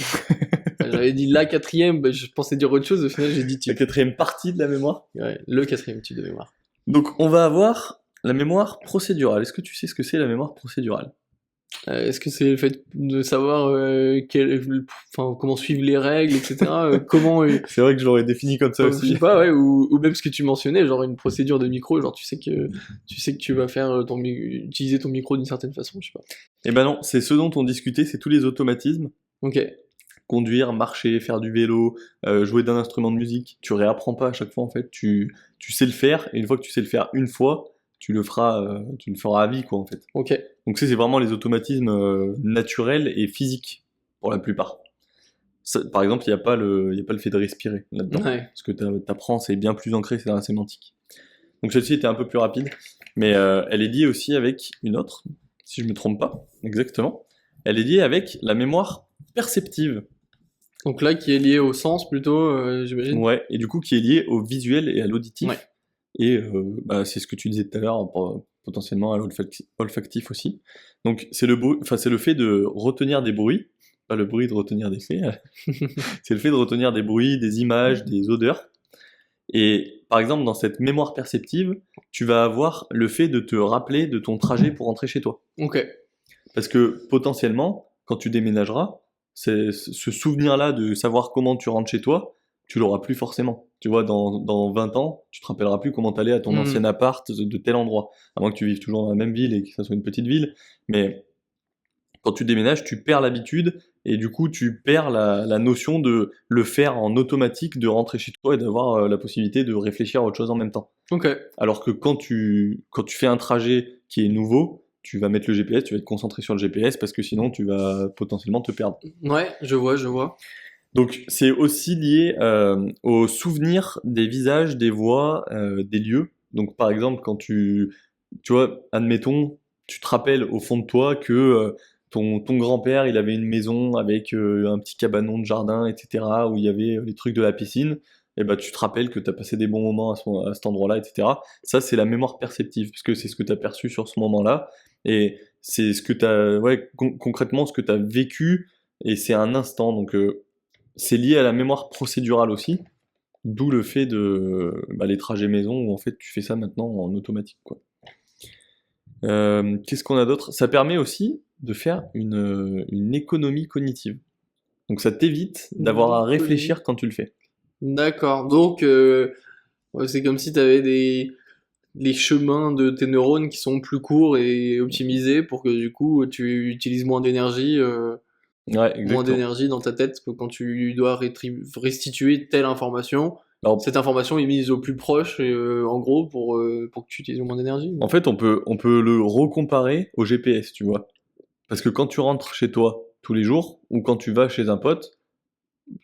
J'avais dit la quatrième, bah, je pensais dire autre chose, au final, j'ai dit la type. quatrième partie de la mémoire. Ouais, le quatrième type de mémoire. Donc, on va avoir la mémoire procédurale. Est-ce que tu sais ce que c'est la mémoire procédurale? Est-ce que c'est le fait de savoir comment suivre les règles, etc. Comment, C'est vrai que je l'aurais défini comme ça je aussi. sais pas, ouais, ou même ce que tu mentionnais, genre une procédure de micro, genre tu sais que tu vas faire utiliser ton micro d'une certaine façon, je sais pas. Eh ben non, c'est ce dont on discutait, c'est tous les automatismes. Ok, Conduire, marcher, faire du vélo, jouer d'un instrument de musique. Tu réapprends pas à chaque fois en fait. Tu sais le faire et une fois que tu sais le faire une fois, tu le feras à vie quoi en fait. ok, Donc c'est vraiment les automatismes naturels et physiques pour la plupart. Par exemple, il y a pas le fait de respirer là-dedans. ouais, Ce que t'apprends, c'est bien plus ancré, c'est dans la sémantique. Donc celle-ci était un peu plus rapide, mais elle est liée aussi avec une autre, si je me trompe pas, exactement. Elle est liée avec la mémoire perceptive. donc là qui est lié au sens plutôt, j'imagine. Ouais, et du coup qui est liée au visuel et à l'auditif. Ouais. Et c'est ce que tu disais tout à l'heure, potentiellement à l'olfactif aussi. Donc c'est c'est le fait de retenir des bruits, pas le bruit de retenir des faits, c'est le fait de retenir des bruits, des images, des odeurs. Et par exemple, dans cette mémoire perceptive, tu vas avoir le fait de te rappeler de ton trajet pour rentrer chez toi. Ok, Parce que potentiellement, quand tu déménageras, ce souvenir-là de savoir comment tu rentres chez toi, tu l'auras plus forcément. Tu vois, dans 20 ans, tu te rappelleras plus comment t'allais à ton ancien appart de tel endroit. À moins que tu vives toujours dans la même ville et que ça soit une petite ville. Mais quand tu déménages, tu perds l'habitude et du coup, tu perds la notion de le faire en automatique, de rentrer chez toi et d'avoir la possibilité de réfléchir à autre chose en même temps. ok. Alors que quand tu fais un trajet qui est nouveau, tu vas mettre le GPS, tu vas être concentré sur le GPS parce que sinon tu vas potentiellement te perdre. Ouais, je vois. Donc c'est aussi lié au souvenir des visages, des voix, des lieux. Donc par exemple quand tu vois, admettons, tu te rappelles au fond de toi que ton grand-père il avait une maison avec un petit cabanon de jardin, etc. où il y avait les trucs de la piscine. Et bah tu te rappelles que tu as passé des bons moments à cet endroit-là, etc. Ça c'est la mémoire perceptive, puisque c'est ce que tu as perçu sur ce moment-là. Et c'est ce que tu as, ouais, concrètement ce que tu as vécu, et c'est un instant. Donc c'est lié à la mémoire procédurale aussi, d'où le fait de les trajets maison où en fait tu fais ça maintenant en automatique quoi. Qu'est-ce qu'on a d'autre? Ça permet aussi de faire une économie cognitive. Donc ça t'évite d'avoir à réfléchir quand tu le fais. D'accord, donc ouais, c'est comme si tu avais les chemins de tes neurones qui sont plus courts et optimisés pour que du coup tu utilises moins d'énergie. Ouais, exactement. Dans ta tête que quand tu dois restituer telle information. Alors, Cette information est mise au plus proche, en gros, pour que tu utilises moins d'énergie. en fait, on peut le recomparer au GPS, tu vois. Parce que quand tu rentres chez toi tous les jours, ou quand tu vas chez un pote,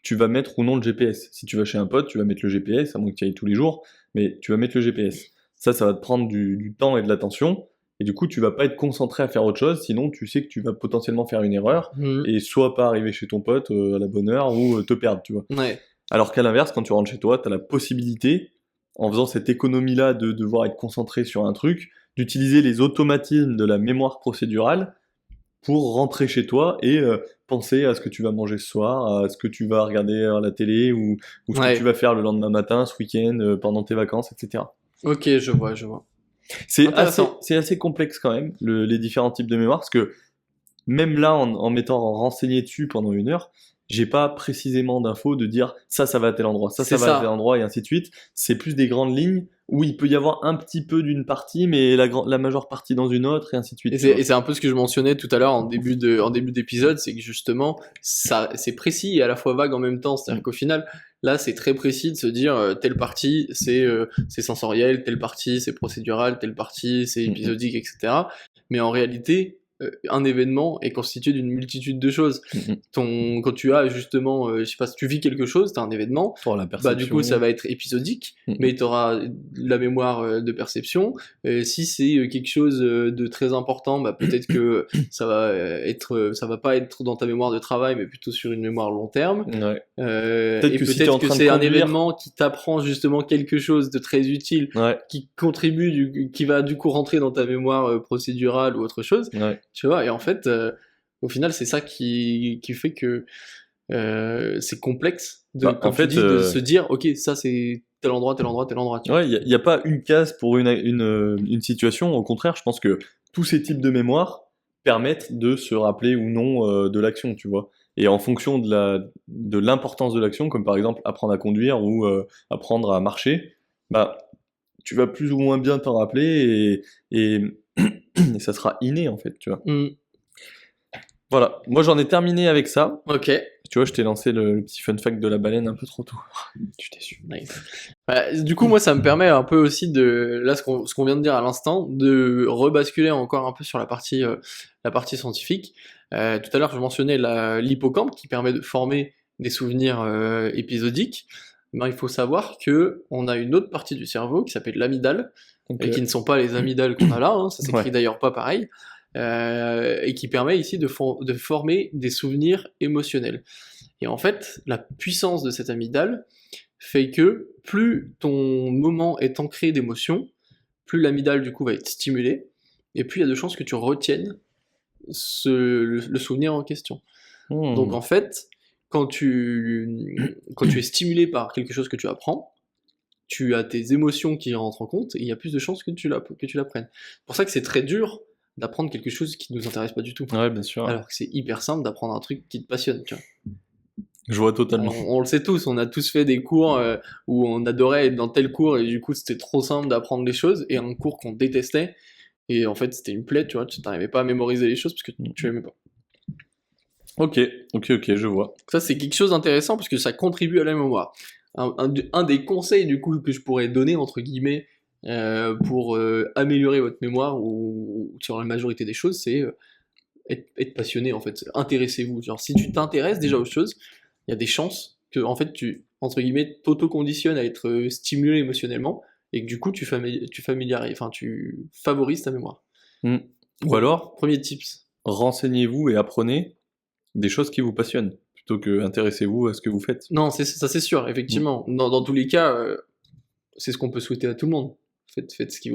tu vas mettre ou non le GPS. Si tu vas chez un pote, tu vas mettre le GPS, à moins que tu y ailles tous les jours, mais tu vas mettre le GPS. Ça va te prendre du temps et de l'attention. Et du coup, tu vas pas être concentré à faire autre chose, sinon tu sais que tu vas potentiellement faire une erreur et soit pas arriver chez ton pote à la bonne heure ou te perdre, tu vois. Ouais. Alors qu'à l'inverse, quand tu rentres chez toi, tu as la possibilité, en faisant cette économie-là de devoir être concentré sur un truc, d'utiliser les automatismes de la mémoire procédurale pour rentrer chez toi et penser à ce que tu vas manger ce soir, à ce que tu vas regarder à la télé ou ce que tu vas faire le lendemain matin, ce week-end, pendant tes vacances, etc. Ok, je vois. C'est assez complexe quand même, les différents types de mémoire, parce que même là, en m'étant renseigné dessus pendant 1 heure, j'ai pas précisément d'infos de dire ça va à tel endroit, ça va à tel endroit, et ainsi de suite. C'est plus des grandes lignes où il peut y avoir un petit peu d'une partie, mais la majeure partie dans une autre, et ainsi de suite. Et c'est un peu ce que je mentionnais tout à l'heure en début d'épisode, c'est que justement, c'est précis et à la fois vague en même temps. C'est-à-dire qu'au final, là, c'est très précis de se dire telle partie, c'est sensoriel, telle partie, c'est procédural, telle partie, c'est épisodique, etc. Mais en réalité, un événement est constitué d'une multitude de choses. Quand tu as justement, je sais pas, si tu vis quelque chose, t'as un événement, bah du coup ça va être épisodique, mais tu auras la mémoire de perception. Si c'est quelque chose de très important, bah peut-être que ça va pas être dans ta mémoire de travail, mais plutôt sur une mémoire long terme. Ouais. Peut-être que c'est un événement qui t'apprend justement quelque chose de très utile, qui contribue, qui va du coup rentrer dans ta mémoire procédurale ou autre chose. Tu vois, et en fait, au final, c'est ça qui fait que c'est complexe de se dire, ok, ça c'est tel endroit. Ouais, il n'y a pas une case pour une situation. Au contraire, je pense que tous ces types de mémoire permettent de se rappeler ou non de l'action, tu vois. Et en fonction de l'importance de l'action, comme par exemple apprendre à conduire ou apprendre à marcher, bah tu vas plus ou moins bien t'en rappeler et ça sera inné en fait, tu vois. Voilà, moi j'en ai terminé avec ça. Ok. Tu vois, je t'ai lancé le petit fun fact de la baleine un peu trop tôt. Je suis déçu. Nice. Du coup, moi ça me permet un peu aussi là ce qu'on vient de dire à l'instant, de rebasculer encore un peu sur la partie scientifique. Tout à l'heure je mentionnais l'hippocampe qui permet de former des souvenirs épisodiques. Ben, il faut savoir que on a une autre partie du cerveau qui s'appelle l'amygdale, et qui ne sont pas les amygdales qu'on a là, hein, ça s'écrit d'ailleurs pas pareil, et qui permet ici de former des souvenirs émotionnels. Et en fait, la puissance de cette amygdale fait que plus ton moment est ancré d'émotion, plus l'amygdale du coup va être stimulée, et plus il y a de chances que tu retiennes le souvenir en question. Donc en fait, quand tu es stimulé par quelque chose que tu apprends, tu as tes émotions qui rentrent en compte, et il y a plus de chances que tu l'apprennes. C'est pour ça que c'est très dur d'apprendre quelque chose qui ne nous intéresse pas du tout. Ouais, bien sûr. Alors que c'est hyper simple d'apprendre un truc qui te passionne, tu vois. Je vois totalement. On le sait tous, on a tous fait des cours où on adorait être dans tel cours, et du coup c'était trop simple d'apprendre les choses, et un cours qu'on détestait, et en fait c'était une plaie, tu vois, tu n'arrivais pas à mémoriser les choses parce que tu aimais pas. Ok, je vois. Ça c'est quelque chose d'intéressant parce que ça contribue à la mémoire. Un des conseils du coup que je pourrais donner entre guillemets pour améliorer votre mémoire ou sur la majorité des choses, c'est être passionné en fait. Intéressez-vous. Genre si tu t'intéresses déjà aux choses, il y a des chances que en fait tu entre guillemets t'auto-conditionnes à être stimulé émotionnellement et que du coup tu favorises ta mémoire. Ou alors, premier tips, renseignez-vous et apprenez des choses qui vous passionnent plutôt que intéressez-vous à ce que vous faites. Non, ça c'est sûr, effectivement. Dans tous les cas, c'est ce qu'on peut souhaiter à tout le monde. Faites ce qui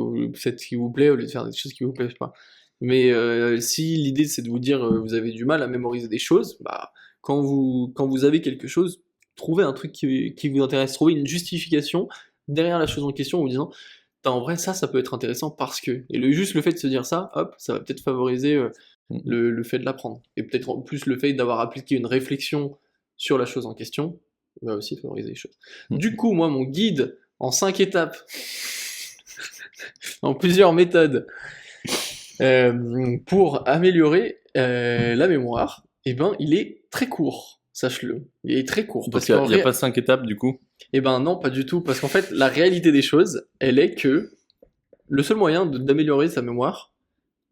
vous plaît au lieu de faire des choses qui vous plaisent pas. Mais si l'idée c'est de vous dire vous avez du mal à mémoriser des choses, bah quand vous avez quelque chose, trouvez un truc qui vous intéresse, trouvez une justification derrière la chose en question en vous disant en vrai ça peut être intéressant parce que. Et juste le fait de se dire ça, hop, ça va peut-être favoriser le fait de l'apprendre. Et peut-être en plus le fait d'avoir appliqué une réflexion sur la chose en question va aussi favoriser les choses. Du coup, moi, mon guide en 5 étapes, en plusieurs méthodes, pour améliorer la mémoire, eh ben, il est très court, sache-le. Il est très court. Parce qu'il n'y a pas 5 étapes, du coup? Eh ben non, pas du tout, parce qu'en fait, la réalité des choses, elle est que le seul moyen d'améliorer sa mémoire,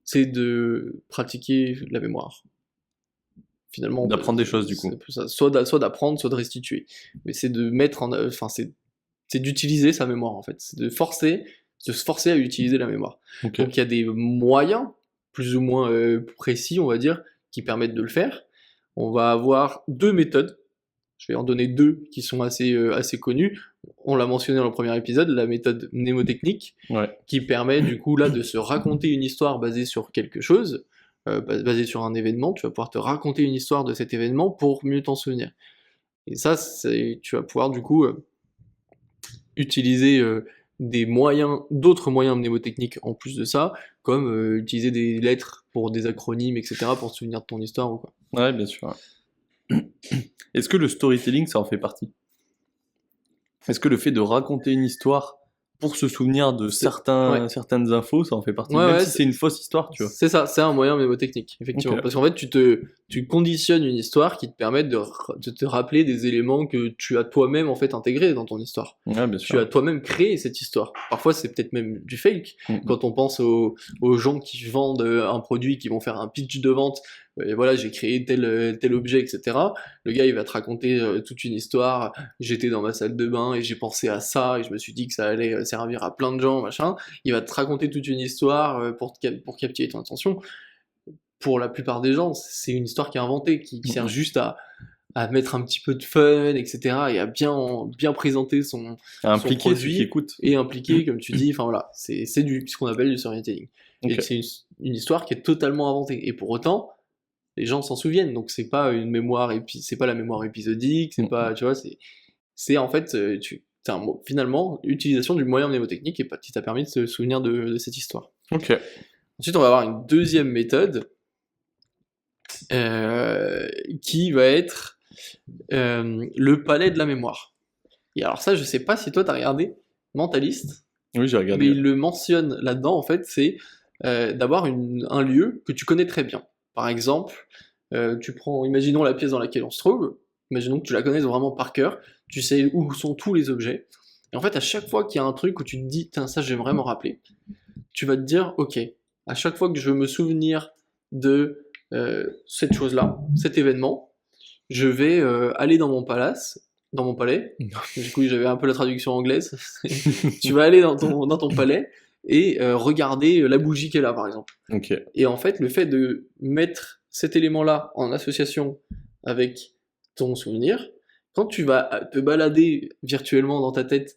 c'est de pratiquer la mémoire. Finalement, d'apprendre des choses, du coup. Soit d'apprendre, soit de restituer. Mais c'est de mettre c'est d'utiliser sa mémoire, en fait. C'est de forcer de se forcer à utiliser la mémoire. Ok. Donc il y a des moyens, plus ou moins précis, on va dire, qui permettent de le faire. On va avoir 2 méthodes. Je vais en donner 2 qui sont assez connues. On l'a mentionné dans le premier épisode, la méthode mnémotechnique, Ouais. qui permet du coup là de se raconter une histoire basée sur quelque chose, basée sur un événement. Tu vas pouvoir te raconter une histoire de cet événement pour mieux t'en souvenir. Et ça, tu vas pouvoir du coup utiliser d'autres moyens mnémotechniques en plus de ça, comme utiliser des lettres pour des acronymes, etc., pour te souvenir de ton histoire ou quoi. Ouais, bien sûr. Est-ce que le storytelling, ça en fait partie? Est-ce que le fait de raconter une histoire pour se souvenir de Ouais. certaines infos, ça en fait partie? Ouais, Même ouais, si c'est une fausse histoire, tu vois. c'est ça, c'est un moyen mnémotechnique, effectivement. Ok. Parce qu'en fait, tu conditionnes une histoire qui te permet de te rappeler des éléments que tu as toi-même en fait intégrés dans ton histoire. Ouais, bien Tu as sûr. toi-même créé cette histoire. Parfois, c'est peut-être même du fake. Mhm. Quand on pense aux gens qui vendent un produit, qui vont faire un pitch de vente, et voilà, j'ai créé tel objet, etc. Le gars, il va te raconter toute une histoire. J'étais dans ma salle de bain et j'ai pensé à ça et je me suis dit que ça allait servir à plein de gens, machin. Il va te raconter toute une histoire pour captiver ton attention. Pour la plupart des gens, c'est une histoire qui est inventée, qui sert juste à mettre un petit peu de fun, etc. et à bien présenter son Impliquer ceux qui produit écoutent. et impliquer, comme tu dis, enfin voilà, c'est ce qu'on appelle du storytelling. Et Ok. c'est une histoire qui est totalement inventée. Et pour autant, les gens s'en souviennent, donc c'est pas une mémoire, c'est pas la mémoire épisodique, c'est pas, tu vois, c'est en fait, c'est finalement l'utilisation du moyen mnémotechnique qui t'a permis de se souvenir de cette histoire. Ok. Ensuite, on va avoir une deuxième méthode qui va être le palais de la mémoire. Et alors ça, je sais pas si toi t'as regardé Mentaliste, Oui, j'ai mais regardé. il le mentionne là-dedans, en fait, c'est d'avoir un lieu que tu connais très bien. Par exemple, imaginons la pièce dans laquelle on se trouve, imaginons que tu la connaisses vraiment par cœur, tu sais où sont tous les objets, et en fait, à chaque fois qu'il y a un truc où tu te dis, tiens, ça j'aimerais m'en rappeler, tu vas te dire, ok, à chaque fois que je veux me souvenir de cette chose-là, cet événement, je vais aller dans mon palais. Du coup, j'avais un peu la traduction anglaise. Tu vas aller dans ton palais et regarder la bougie qu'elle a, par exemple. Ok. Et en fait, le fait de mettre cet élément-là en association avec ton souvenir, quand tu vas te balader virtuellement dans ta tête,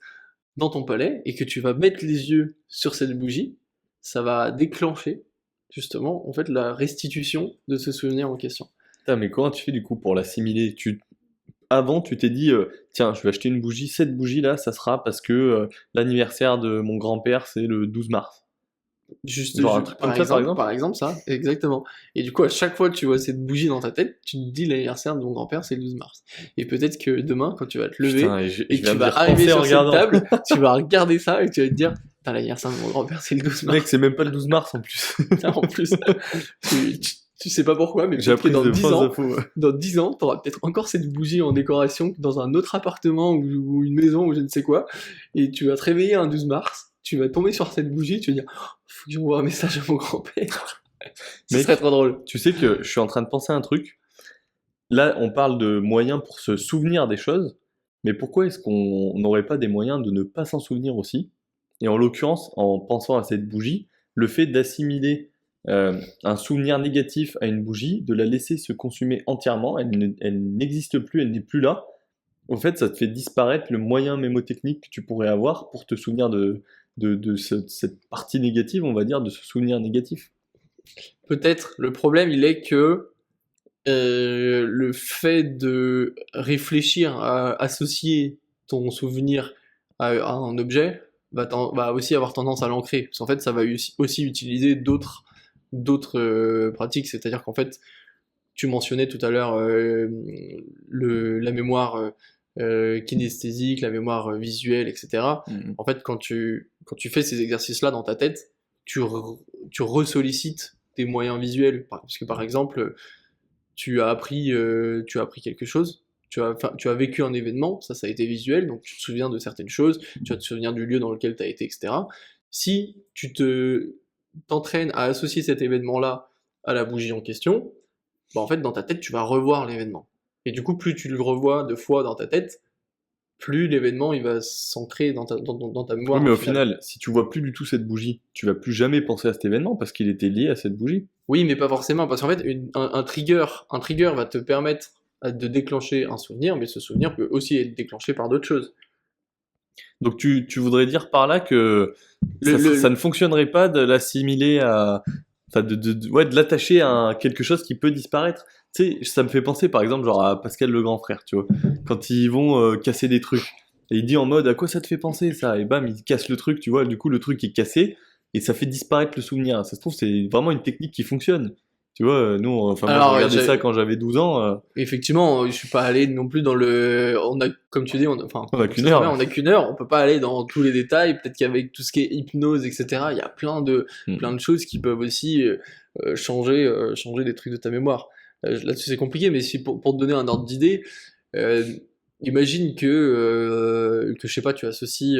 dans ton palais, et que tu vas mettre les yeux sur cette bougie, ça va déclencher, justement, en fait, la restitution de ce souvenir en question. Putain, mais comment tu fais du coup pour l'assimiler? Avant, tu t'es dit, tiens, je vais acheter une bougie. Cette bougie-là, ça sera parce que l'anniversaire de mon grand-père, c'est le 12 mars. Genre un truc comme ça, par exemple? Par exemple, ça, exactement. Et du coup, à chaque fois que tu vois cette bougie dans ta tête, tu te dis l'anniversaire de mon grand-père, c'est le 12 mars. Et peut-être que demain, quand tu vas te lever, Putain, et et que viens tu de vas y arriver repenser en sur cette regardant. table, tu vas regarder ça et tu vas te dire, putain, l'anniversaire de mon grand-père, c'est le 12 Mec, mars. c'est même pas le 12 mars en plus. Putain, en plus, tu sais pas pourquoi, mais J'ai peut-être que appris dans de 10 fausses ans, infos. dans 10 ans, t'auras peut-être encore cette bougie en décoration dans un autre appartement ou une maison ou je ne sais quoi, et tu vas te réveiller un 12 mars, tu vas tomber sur cette bougie, tu vas dire, oh, faut que j'envoie un message à mon grand-père. Ce Mec, serait trop drôle. tu sais que je suis en train de penser à un truc. Là, on parle de moyens pour se souvenir des choses, mais pourquoi est-ce qu'on n'aurait pas des moyens de ne pas s'en souvenir aussi? Et en l'occurrence, en pensant à cette bougie, le fait d'assimiler un souvenir négatif à une bougie, de la laisser se consumer entièrement, elle n'existe plus, elle n'est plus là. En fait, ça te fait disparaître le moyen mémotechnique que tu pourrais avoir pour te souvenir de cette partie négative, on va dire, de ce souvenir négatif. Peut-être, le problème, il est que le fait de réfléchir à associer ton souvenir à un objet va aussi avoir tendance à l'ancrer. Parce qu'en fait, ça va aussi utiliser d'autres pratiques. C'est-à-dire qu'en fait, tu mentionnais tout à l'heure la mémoire kinesthésique, la mémoire visuelle, etc. Mhm. En fait, quand tu fais ces exercices-là dans ta tête, tu ressollicites tes moyens visuels. Parce que par exemple, tu as appris quelque chose, tu as vécu un événement, ça a été visuel, donc tu te souviens de certaines choses, tu vas te souvenir du lieu dans lequel tu as été, etc. Si tu t'entraînes à associer cet événement-là à la bougie en question, bah en fait dans ta tête tu vas revoir l'événement. Et du coup plus tu le revois de fois dans ta tête, plus l'événement il va s'ancrer dans ta Oui, mémoire mais au au final. final, si tu vois plus du tout cette bougie, tu vas plus jamais penser à cet événement parce qu'il était lié à cette bougie. Oui, mais pas forcément, parce qu'en fait, un trigger va te permettre de déclencher un souvenir, mais ce souvenir peut aussi être déclenché par d'autres choses. Donc tu voudrais dire par là que Le, ça ne le, fonctionnerait pas de l'assimiler à... Enfin, ouais, de l'attacher à quelque chose qui peut disparaître. Tu sais, ça me fait penser par exemple genre à Pascal le grand frère, tu vois. Quand ils vont casser des trucs. Et il dit en mode, à quoi ça te fait penser ça? Et bam, il casse le truc, tu vois. Du coup, le truc est cassé et ça fait disparaître le souvenir. Ça se trouve, c'est vraiment une technique qui fonctionne. Tu vois, nous, enfin moi, je alors, regardais ça quand j'avais 12 ans. effectivement, je suis pas allé non plus dans le. On a, comme tu dis, enfin, On a comme qu'une ça très bien, heure. on a qu'une heure, on peut pas aller dans tous les détails. Peut-être qu'avec tout ce qui est hypnose, etc., il y a plein Hmm. de choses qui peuvent aussi changer des trucs de ta mémoire. Là-dessus, c'est compliqué, mais si pour te donner un ordre d'idée, euh, imagine que je sais pas, tu associes.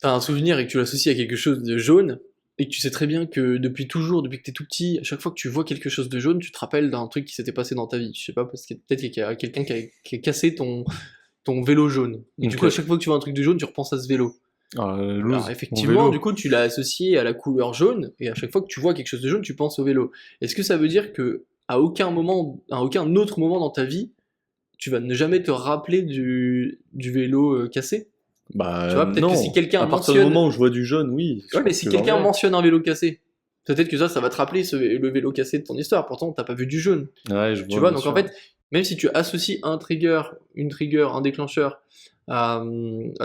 T'as un souvenir et que tu l'associes à quelque chose de jaune, et que tu sais très bien que depuis toujours, depuis que t'es tout petit, à chaque fois que tu vois quelque chose de jaune, tu te rappelles d'un truc qui s'était passé dans ta vie. Je sais pas, parce que peut-être qu'il y a quelqu'un qui a cassé ton vélo jaune. Et du coup, à Ok. chaque fois que tu vois un truc de jaune, tu repenses à ce vélo. Ah, Alors loose, mon effectivement, du vélo. coup, tu l'as associé à la couleur jaune, et à chaque fois que tu vois quelque chose de jaune, tu penses au vélo. Est-ce que ça veut dire que à aucun autre moment dans ta vie, tu vas ne jamais te rappeler du vélo cassé? Tu Bah vois, peut-être que si non. quelqu'un À partir du mentionne moment où je vois du jaune, oui, je Ouais, mais pense si que j'en quelqu'un verrai. mentionne un vélo cassé, peut-être que ça va te rappeler le vélo cassé de ton histoire. Pourtant, t'as pas vu du jaune. Ouais, je Tu vois, vois, bien donc en sûr. fait, même si tu associes une trigger, un déclencheur à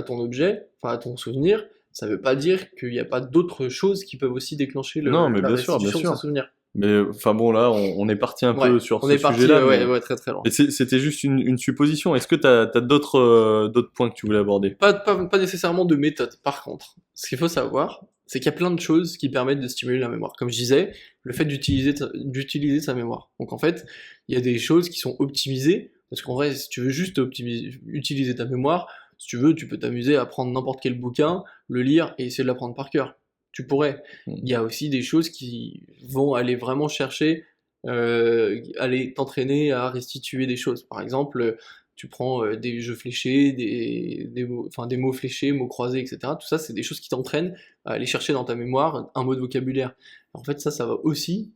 ton objet, enfin à ton souvenir, ça veut pas dire qu'il n'y a pas d'autres choses qui peuvent aussi déclencher Non, mais la bien sûr, bien restitution de ce sûr. souvenir. Mais enfin bon, là, on est parti un Ouais, peu sur on ce est parti sujet-là, ouais, très très loin. mais c'était juste une supposition. Est-ce que t'as d'autres d'autres points que tu voulais aborder? Pas nécessairement de méthode. Par contre, ce qu'il faut savoir, c'est qu'il y a plein de choses qui permettent de stimuler la mémoire. Comme je disais, le fait d'utiliser sa mémoire. Donc en fait, il y a des choses qui sont optimisées, parce qu'en vrai, si tu veux juste utiliser ta mémoire, si tu veux, tu peux t'amuser à prendre n'importe quel bouquin, le lire et essayer de l'apprendre par cœur. Tu pourrais. Il Hmm. y a aussi des choses qui vont aller vraiment chercher, aller t'entraîner à restituer des choses. Par exemple, tu prends des jeux fléchés, des mots fléchés, mots croisés, etc. Tout ça, c'est des choses qui t'entraînent à aller chercher dans ta mémoire un mot de vocabulaire. En fait, ça va aussi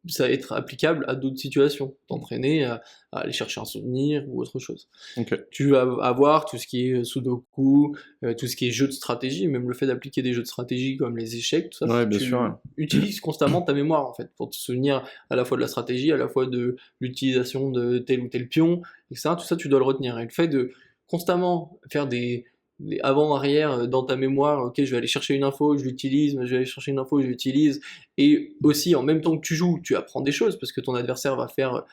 ça va être applicable à d'autres situations, t'entraîner à aller chercher un souvenir ou autre chose. Ok. Tu vas avoir tout ce qui est sudoku, tout ce qui est jeu de stratégie, même le fait d'appliquer des jeux de stratégie comme les échecs, tout ça, Ouais, bien sûr. tu utilises constamment ta mémoire en fait, pour te souvenir à la fois de la stratégie, à la fois de l'utilisation de tel ou tel pion, etc. Tout ça, tu dois le retenir. Et le fait de constamment faire des avant-arrière dans ta mémoire, ok, je vais aller chercher une info, je l'utilise, je vais aller chercher une info, je l'utilise, et aussi en même temps que tu joues, tu apprends des choses, parce que ton adversaire va faire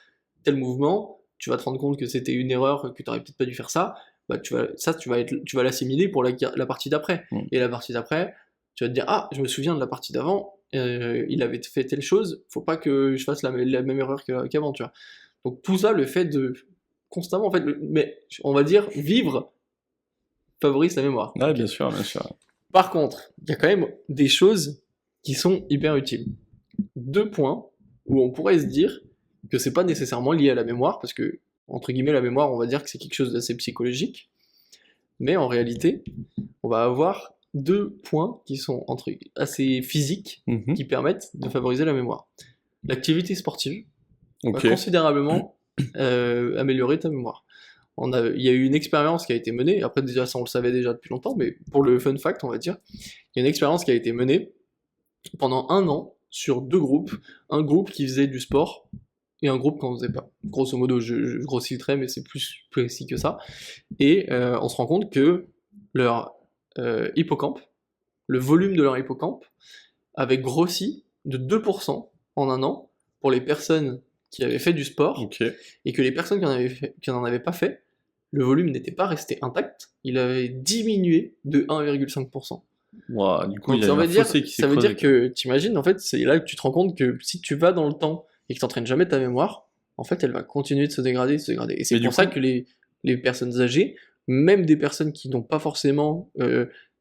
tel mouvement, tu vas te rendre compte que c'était une erreur, que tu n'aurais peut-être pas dû faire ça, bah tu vas l'assimiler pour la partie d'après. Hmm. Et la partie d'après, tu vas te dire, ah, je me souviens de la partie d'avant, il avait fait telle chose, faut pas que je fasse la même erreur qu'avant, tu vois. Donc tout ça, le fait de constamment, en fait, mais on va dire, vivre favorise la mémoire. Ouais, Ok. bien sûr, bien sûr. Par contre, il y a quand même des choses qui sont hyper utiles. Deux points où on pourrait se dire que c'est pas nécessairement lié à la mémoire, parce que, entre guillemets, la mémoire, on va dire que c'est quelque chose d'assez psychologique, mais en réalité, on va avoir deux points qui sont assez physiques, Mhm. qui permettent de favoriser la mémoire. L'activité sportive va Ok. considérablement améliorer ta mémoire. Il y a eu une expérience qui a été menée, après déjà ça on le savait déjà depuis longtemps, mais pour le fun fact on va dire, il y a une expérience qui a été menée pendant un an sur deux groupes, un groupe qui faisait du sport et un groupe qui en faisait pas. Grosso modo, je grossis le trait, mais c'est plus précis que ça. Et on se rend compte que leur hippocampe, le volume de leur hippocampe, avait grossi de 2% en un an pour les personnes qui avaient fait du sport, Ok. et que les personnes qui n'en avaient pas fait, le volume n'était pas resté intact, il avait diminué de 1,5%. Ouah, du coup, il Donc y a eu un fossé qui s'est ça veut dire creusé, quoi. que, t'imagines, en fait, c'est là que tu te rends compte que si tu vas dans le temps et que tu n'entraînes jamais ta mémoire, en fait, elle va continuer de se dégrader, de se dégrader. Et c'est Mais du pour ça coup, que les personnes âgées, même des personnes qui n'ont pas forcément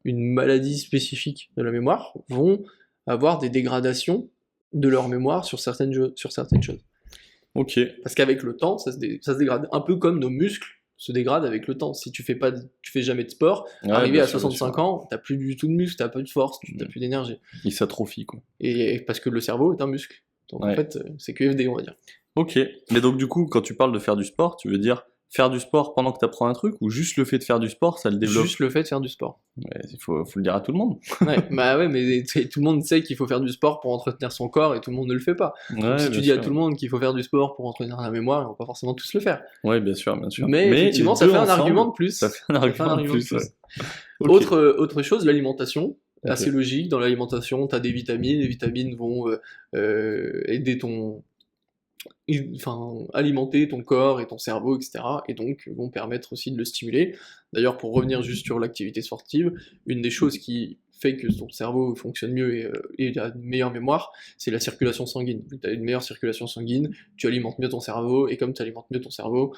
une maladie spécifique de la mémoire, vont avoir des dégradations de leur mémoire sur certaines choses. ok. Parce qu'avec le temps, ça se dégrade. Un peu comme nos muscles, se dégrade avec le temps. Si tu fais jamais de sport, Ouais, arrivé bien à sûr, 65 ans, t'as plus du tout de muscle, t'as pas de force, t'as plus d'énergie. Il s'atrophie, quoi. Et parce que le cerveau est un muscle. Donc en Ouais. fait, c'est QFD, on va dire. Ok. Mais donc, du coup, quand tu parles de faire du sport, tu veux dire faire du sport pendant que tu apprends un truc ou juste le fait de faire du sport, ça le développe? Juste le fait de faire du sport. Ouais, faut le dire à tout le monde. Ouais, bah ouais, mais tout le monde sait qu'il faut faire du sport pour entretenir son corps et tout le monde ne le fait pas. Donc Ouais, si tu bien dis à sûr. tout le monde qu'il faut faire du sport pour entretenir la mémoire, ils vont pas forcément tous le faire. Ouais, bien sûr, bien sûr. Mais effectivement, les ça deux fait un ensemble, argument de plus. Ça fait un Ça fait un argument de plus. Ouais. Ok. Autre chose, l'alimentation. Ok. Assez logique, dans l'alimentation, tu as des vitamines, les vitamines vont aider alimenter ton corps et ton cerveau, etc. Et donc vont permettre aussi de le stimuler. D'ailleurs, pour revenir juste sur l'activité sportive, une des choses qui fait que ton cerveau fonctionne mieux et a une meilleure mémoire, c'est la circulation sanguine. Tu as une meilleure circulation sanguine, tu alimentes mieux ton cerveau, et comme tu alimentes mieux ton cerveau,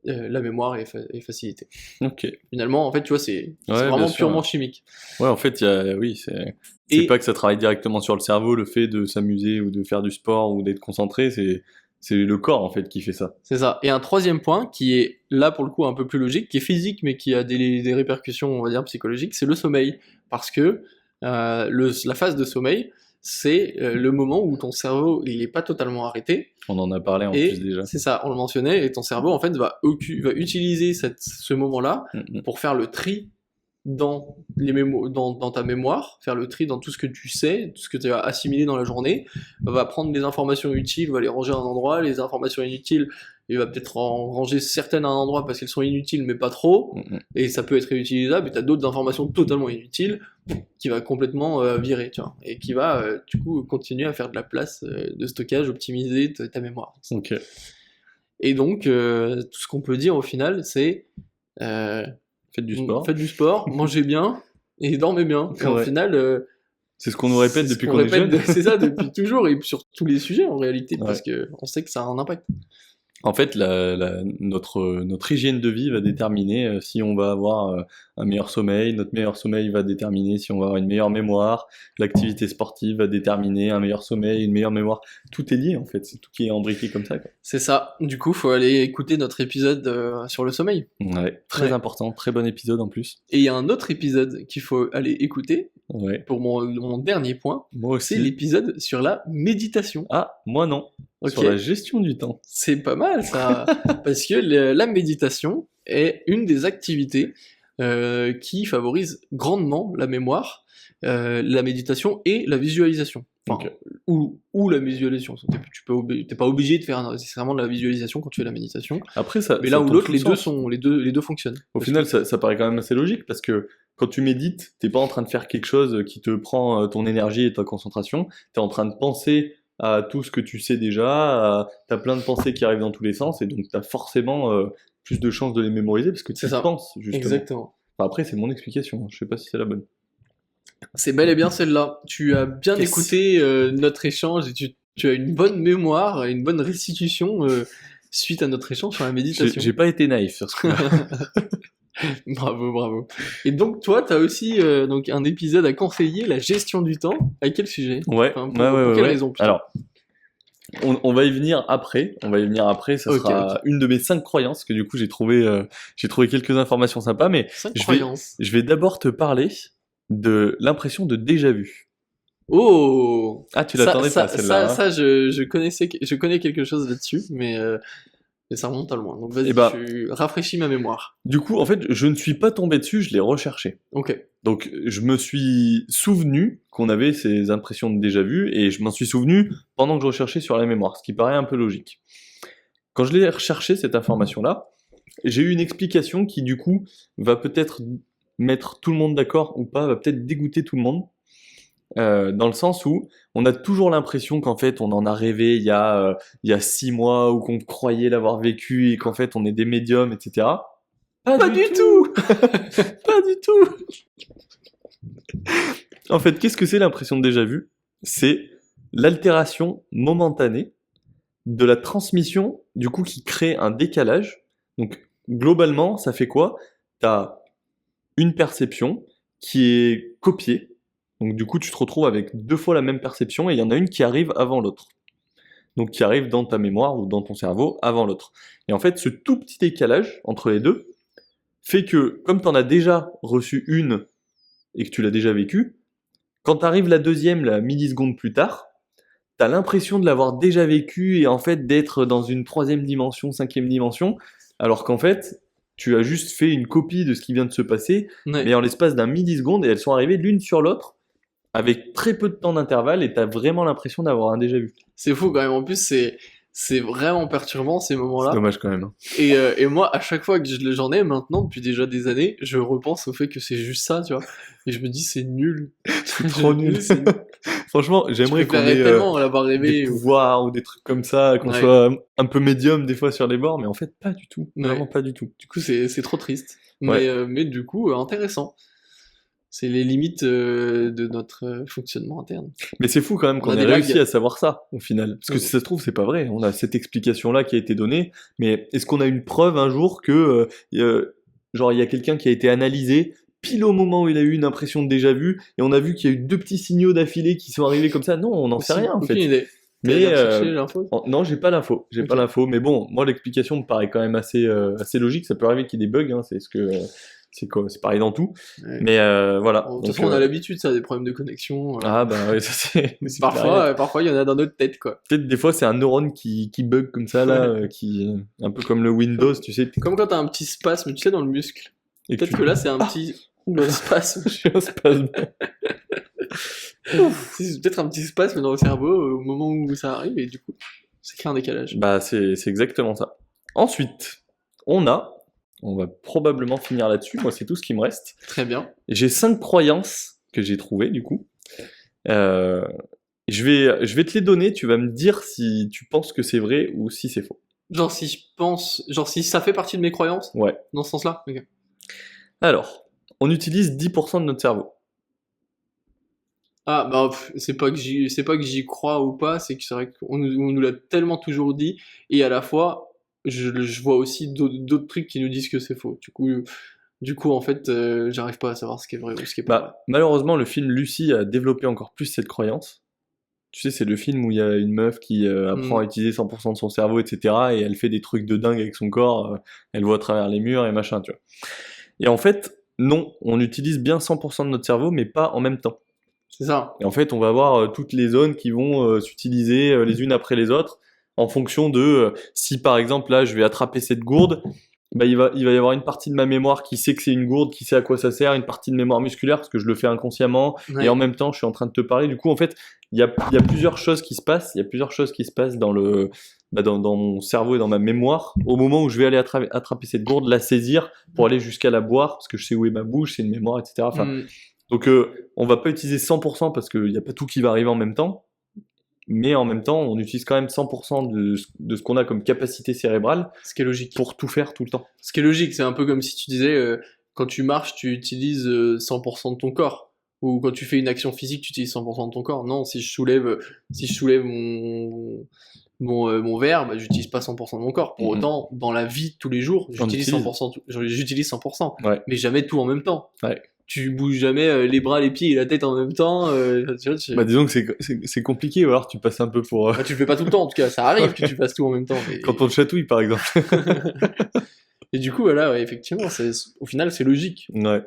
la mémoire est facilitée. Ok. Finalement, en fait, tu vois, c'est Ouais, vraiment bien sûr. purement chimique. Ouais, en fait, oui, c'est Et- pas que ça travaille directement sur le cerveau, le fait de s'amuser ou de faire du sport ou d'être concentré, c'est le corps en fait qui fait ça. C'est ça. Et un troisième point, qui est là pour le coup un peu plus logique, qui est physique, mais qui a des répercussions, on va dire, psychologiques, c'est le sommeil. Parce que la phase de sommeil, c'est le moment où ton cerveau, il est pas totalement arrêté. On en a parlé en Et plus déjà. c'est ça, on le mentionnait, et ton cerveau, en fait, va utiliser ce moment-là Mm, mm. pour faire le tri dans ta mémoire, faire le tri dans tout ce que tu sais, tout ce que tu as assimilé dans la journée, va prendre les informations utiles, va les ranger à un endroit, les informations inutiles, il va peut-être en ranger certaines à un endroit parce qu'elles sont inutiles mais pas trop, Mm, mm. et ça peut être réutilisable, et tu as d'autres informations totalement inutiles qui va complètement virer, tu vois, et qui va du coup continuer à faire de la place de stockage, optimiser ta mémoire. Ok. Et donc, tout ce qu'on peut dire au final, c'est Faites du sport. faites du sport, mangez bien et dormez bien. Et au Ouais. final, C'est ce qu'on nous répète c'est ce depuis qu'on qu'on est répète jeune. c'est ça depuis toujours et sur tous les sujets en réalité, Ouais. parce que on sait que ça a un impact. En fait, notre hygiène de vie va déterminer si on va avoir un meilleur sommeil. Notre meilleur sommeil va déterminer si on va avoir une meilleure mémoire. L'activité sportive va déterminer un meilleur sommeil, une meilleure mémoire. Tout est lié en fait. C'est tout qui est imbriqué comme ça, quoi. C'est ça. Du coup, faut aller écouter notre épisode sur le sommeil. Ouais. Très Ouais. important. Très bon épisode en plus. Et il y a un autre épisode qu'il faut aller écouter Ouais. pour mon dernier point, Moi c'est aussi. l'épisode sur la méditation. Ah, moi non. Ok. Sur la gestion du temps. C'est pas mal ça, parce que la méditation est une des activités qui favorise grandement la mémoire, la méditation et la visualisation. Enfin, Ok. ou la visualisation. T'es pas obligé de faire nécessairement de la visualisation quand tu fais la méditation, Après, ça. mais ça l'un ou tombe l'autre, sous le sens. les deux fonctionnent. Au final, ça paraît quand même assez logique parce que quand tu médites, t'es pas en train de faire quelque chose qui te prend ton énergie et ta concentration. T'es en train de penser à tout ce que tu sais déjà. T'as plein de pensées qui arrivent dans tous les sens et donc t'as forcément plus de chances de les mémoriser parce que tu C'est ça. penses justement. Exactement. Enfin, après, c'est mon explication. Je sais pas si c'est la bonne. C'est bel et bien celle-là. Tu as bien Yes. écouté notre échange et tu as une bonne mémoire et une bonne restitution suite à notre échange sur la méditation. J'ai pas été naïf sur ce coup-là. Bravo, bravo. Et donc toi, tu as aussi donc un épisode à conseiller, la gestion du temps. À quel sujet? Ouais. Enfin, Ouais, pour ouais, quelle ouais. raison, plutôt? Alors, on va y venir après. On va y venir après. Ça Ok, sera une de mes 5 croyances que du coup j'ai trouvé quelques informations sympas, mais 5 je vais- croyances. je vais d'abord te parler de l'impression de déjà-vu. Oh! Ah, tu l'attendais pas celle-là. hein. Ça, je connais quelque chose là-dessus, mais ça remonte à loin. Donc vas-y, Eh ben- tu rafraîchis ma mémoire. Du coup, en fait, je ne suis pas tombé dessus, je l'ai recherché. Ok. Donc, je me suis souvenu qu'on avait ces impressions de déjà-vu et je m'en suis souvenu pendant que je recherchais sur la mémoire, ce qui paraît un peu logique. Quand je l'ai recherché, cette information-là, j'ai eu une explication qui, du coup, va peut-être mettre tout le monde d'accord ou pas, va peut-être dégoûter tout le monde. Dans le sens où on a toujours l'impression qu'en fait on en a rêvé il y a 6 mois ou qu'on croyait l'avoir vécu et qu'en fait on est des médiums, etc. Pas du tout. Pas du tout. En fait, qu'est-ce que c'est l'impression de déjà-vu? C'est l'altération momentanée de la transmission, du coup, qui crée un décalage. Donc, globalement, ça fait quoi? T'as une perception qui est copiée. Donc, du coup, tu te retrouves avec 2 fois la même perception et il y en a une qui arrive avant l'autre. donc qui arrive dans ta mémoire ou dans ton cerveau avant l'autre. Et en fait, ce tout petit décalage entre les deux fait que, comme tu en as déjà reçu une et que tu l'as déjà vécue, quand t'arrive la deuxième, la milliseconde plus tard, t'as l'impression de l'avoir déjà vécu et en fait d'être dans une troisième dimension, cinquième dimension, alors qu'en fait, tu as juste fait une copie de ce qui vient de se passer, Ouais. mais en l'espace d'un milliseconde, et elles sont arrivées l'une sur l'autre, avec très peu de temps d'intervalle, et t'as vraiment l'impression d'avoir un déjà vu. C'est fou quand même. En plus, c'est vraiment perturbant ces C'est moments-là. dommage quand même. Et moi, à chaque fois que j'en ai maintenant, depuis déjà des années, je repense au fait que c'est juste ça, tu vois. Et je me dis, c'est nul. C'est trop nul. Franchement, j'aimerais qu'on ait tellement l'avoir des rêvé. pouvoirs ou des trucs comme ça, qu'on Ouais. soit un peu médium des fois sur les bords, mais en fait, pas du tout. Ouais. Vraiment pas du tout. Du coup, c'est trop triste. Ouais. Mais du coup, intéressant. C'est les limites de notre fonctionnement interne. Mais c'est fou quand même On qu'on a ait des réussi lags. à savoir ça, au final. Parce que si ça se trouve, c'est pas vrai. On a cette explication-là qui a été donnée, mais est-ce qu'on a une preuve un jour que, genre, il y a quelqu'un qui a été analysé pile au moment où il a eu une impression de déjà vu, et on a vu qu'il y a eu 2 petits signaux d'affilée qui sont arrivés comme ça? Non, on n'en sait rien, en Aucune fait. idée. Mais, T'es allé chercher l'info? non, j'ai pas l'info. J'ai pas Ok. l'info. Mais bon, moi, l'explication me paraît quand même assez logique. Ça peut arriver qu'il y ait des bugs, hein. C'est quoi? C'est pareil dans tout. Ouais. Mais, voilà. Bon, de toute Donc, façon, on a l'habitude, ça, des problèmes de connexion. ah, bah, ouais, ça c'est pareil. Parfois, il y en a dans notre tête, quoi. Peut-être des fois c'est un neurone qui bug comme ça là, un peu comme le Windows, tu sais. Comme quand t'as un petit spasme, tu sais, dans le muscle. Et Peut-être que là, c'est un petit spasme. J'ai un spasme. C'est peut-être un petit spasme dans le cerveau au moment où ça arrive, et du coup, ça crée un décalage. Bah c'est exactement ça. Ensuite, on va probablement finir là-dessus. Moi, c'est tout ce qui me reste. Très bien. J'ai 5 croyances que j'ai trouvées du coup. Je vais te les donner. Tu vas me dire si tu penses que c'est vrai ou si c'est faux. Genre, si ça fait partie de mes croyances, Ouais. dans ce sens-là. Ok. Alors, on utilise 10% de notre cerveau. Ah, bah, c'est pas que j'y crois ou pas, c'est que c'est vrai qu'on nous l'a tellement toujours dit, et à la fois, je vois aussi d'autres trucs qui nous disent que c'est faux. Du coup, en fait, j'arrive pas à savoir ce qui est vrai ou ce qui est pas vrai. Bah, malheureusement, le film Lucie a développé encore plus cette croyance. Tu sais, c'est le film où il y a une meuf qui apprend à utiliser 100% de son cerveau, etc. Et elle fait des trucs de dingue avec son corps. Elle voit à travers les murs et machin, tu vois. Et en fait, non, on utilise bien 100% de notre cerveau, mais pas en même temps. C'est ça. Et en fait, on va avoir toutes les zones qui vont s'utiliser les unes après les autres en fonction de si par exemple là je vais attraper cette gourde, bah, il va y avoir une partie de ma mémoire qui sait que c'est une gourde, qui sait à quoi ça sert, une partie de mémoire musculaire parce que je le fais inconsciemment Ouais. et en même temps je suis en train de te parler. Du coup, en fait, il y a plusieurs choses qui se passent. Il y a plusieurs choses qui se passent dans dans mon cerveau et dans ma mémoire au moment où je vais aller attraper cette gourde, la saisir pour aller jusqu'à la boire parce que je sais où est ma bouche, c'est une mémoire, etc. Enfin, donc on va pas utiliser 100% parce qu'il n'y a pas tout qui va arriver en même temps, mais en même temps on utilise quand même 100% de ce qu'on a comme capacité cérébrale Ce qui est logique. pour tout faire tout le temps. Ce qui est logique, c'est un peu comme si tu disais, quand tu marches, tu utilises 100% de ton corps. Ou quand tu fais une action physique, tu utilises 100% de ton corps. Non, si je soulève mon verre, bah, j'utilise pas 100% de mon corps. Pour autant, dans la vie de tous les jours, j'utilise 100%. J'utilise 100%. Ouais. Mais jamais tout en même temps. Ouais. Tu bouges jamais les bras, les pieds et la tête en même temps. Tu vois, Bah disons que c'est compliqué, ou alors tu passes un peu pour... bah, tu le fais pas tout le temps, en tout cas. Ça arrive que tu fasses tout en même temps. Mais... quand on te chatouille par exemple. Et du coup, voilà, ouais, effectivement, au final, c'est logique. Ouais.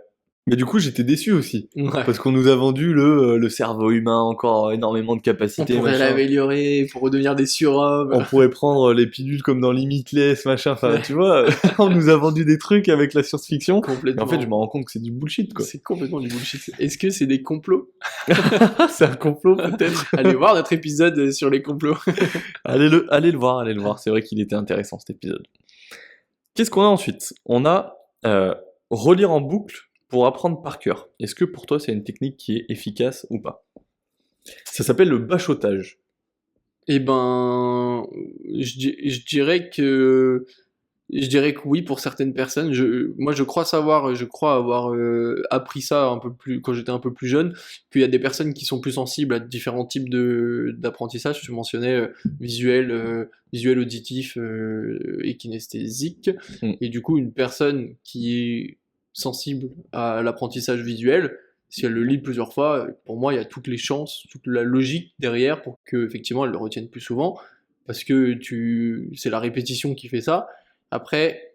Mais du coup, j'étais déçu aussi. Ouais. Parce qu'on nous a vendu le cerveau humain, encore énormément de On capacités. pourrait machin. l'améliorer pour redevenir des surhommes. On pourrait prendre les pilules comme dans Limitless, machin. Enfin, tu vois, on nous a vendu des trucs avec la science-fiction. Mais Complètement. en fait, je me rends compte que c'est du bullshit, quoi. C'est complètement du bullshit. Est-ce que c'est des complots? C'est un complot, peut-être. Allez voir notre épisode sur les complots. Allez le voir. C'est vrai qu'il était intéressant, cet épisode. Qu'est-ce qu'on a ensuite? On a relire en boucle pour apprendre par cœur. Est-ce que pour toi, c'est une technique qui est efficace ou pas? Ça s'appelle le bachotage. Eh ben, je dirais que oui pour certaines personnes. Moi, je crois avoir appris ça un peu plus quand j'étais un peu plus jeune, qu'il y a des personnes qui sont plus sensibles à différents types d'apprentissage. Je mentionnais visuel, auditif et kinesthésique. Et du coup, une personne qui est sensible à l'apprentissage visuel, si elle le lit plusieurs fois, pour moi, il y a toutes les chances, toute la logique derrière pour que effectivement elle le retienne plus souvent. parce que c'est la répétition qui fait ça. Après,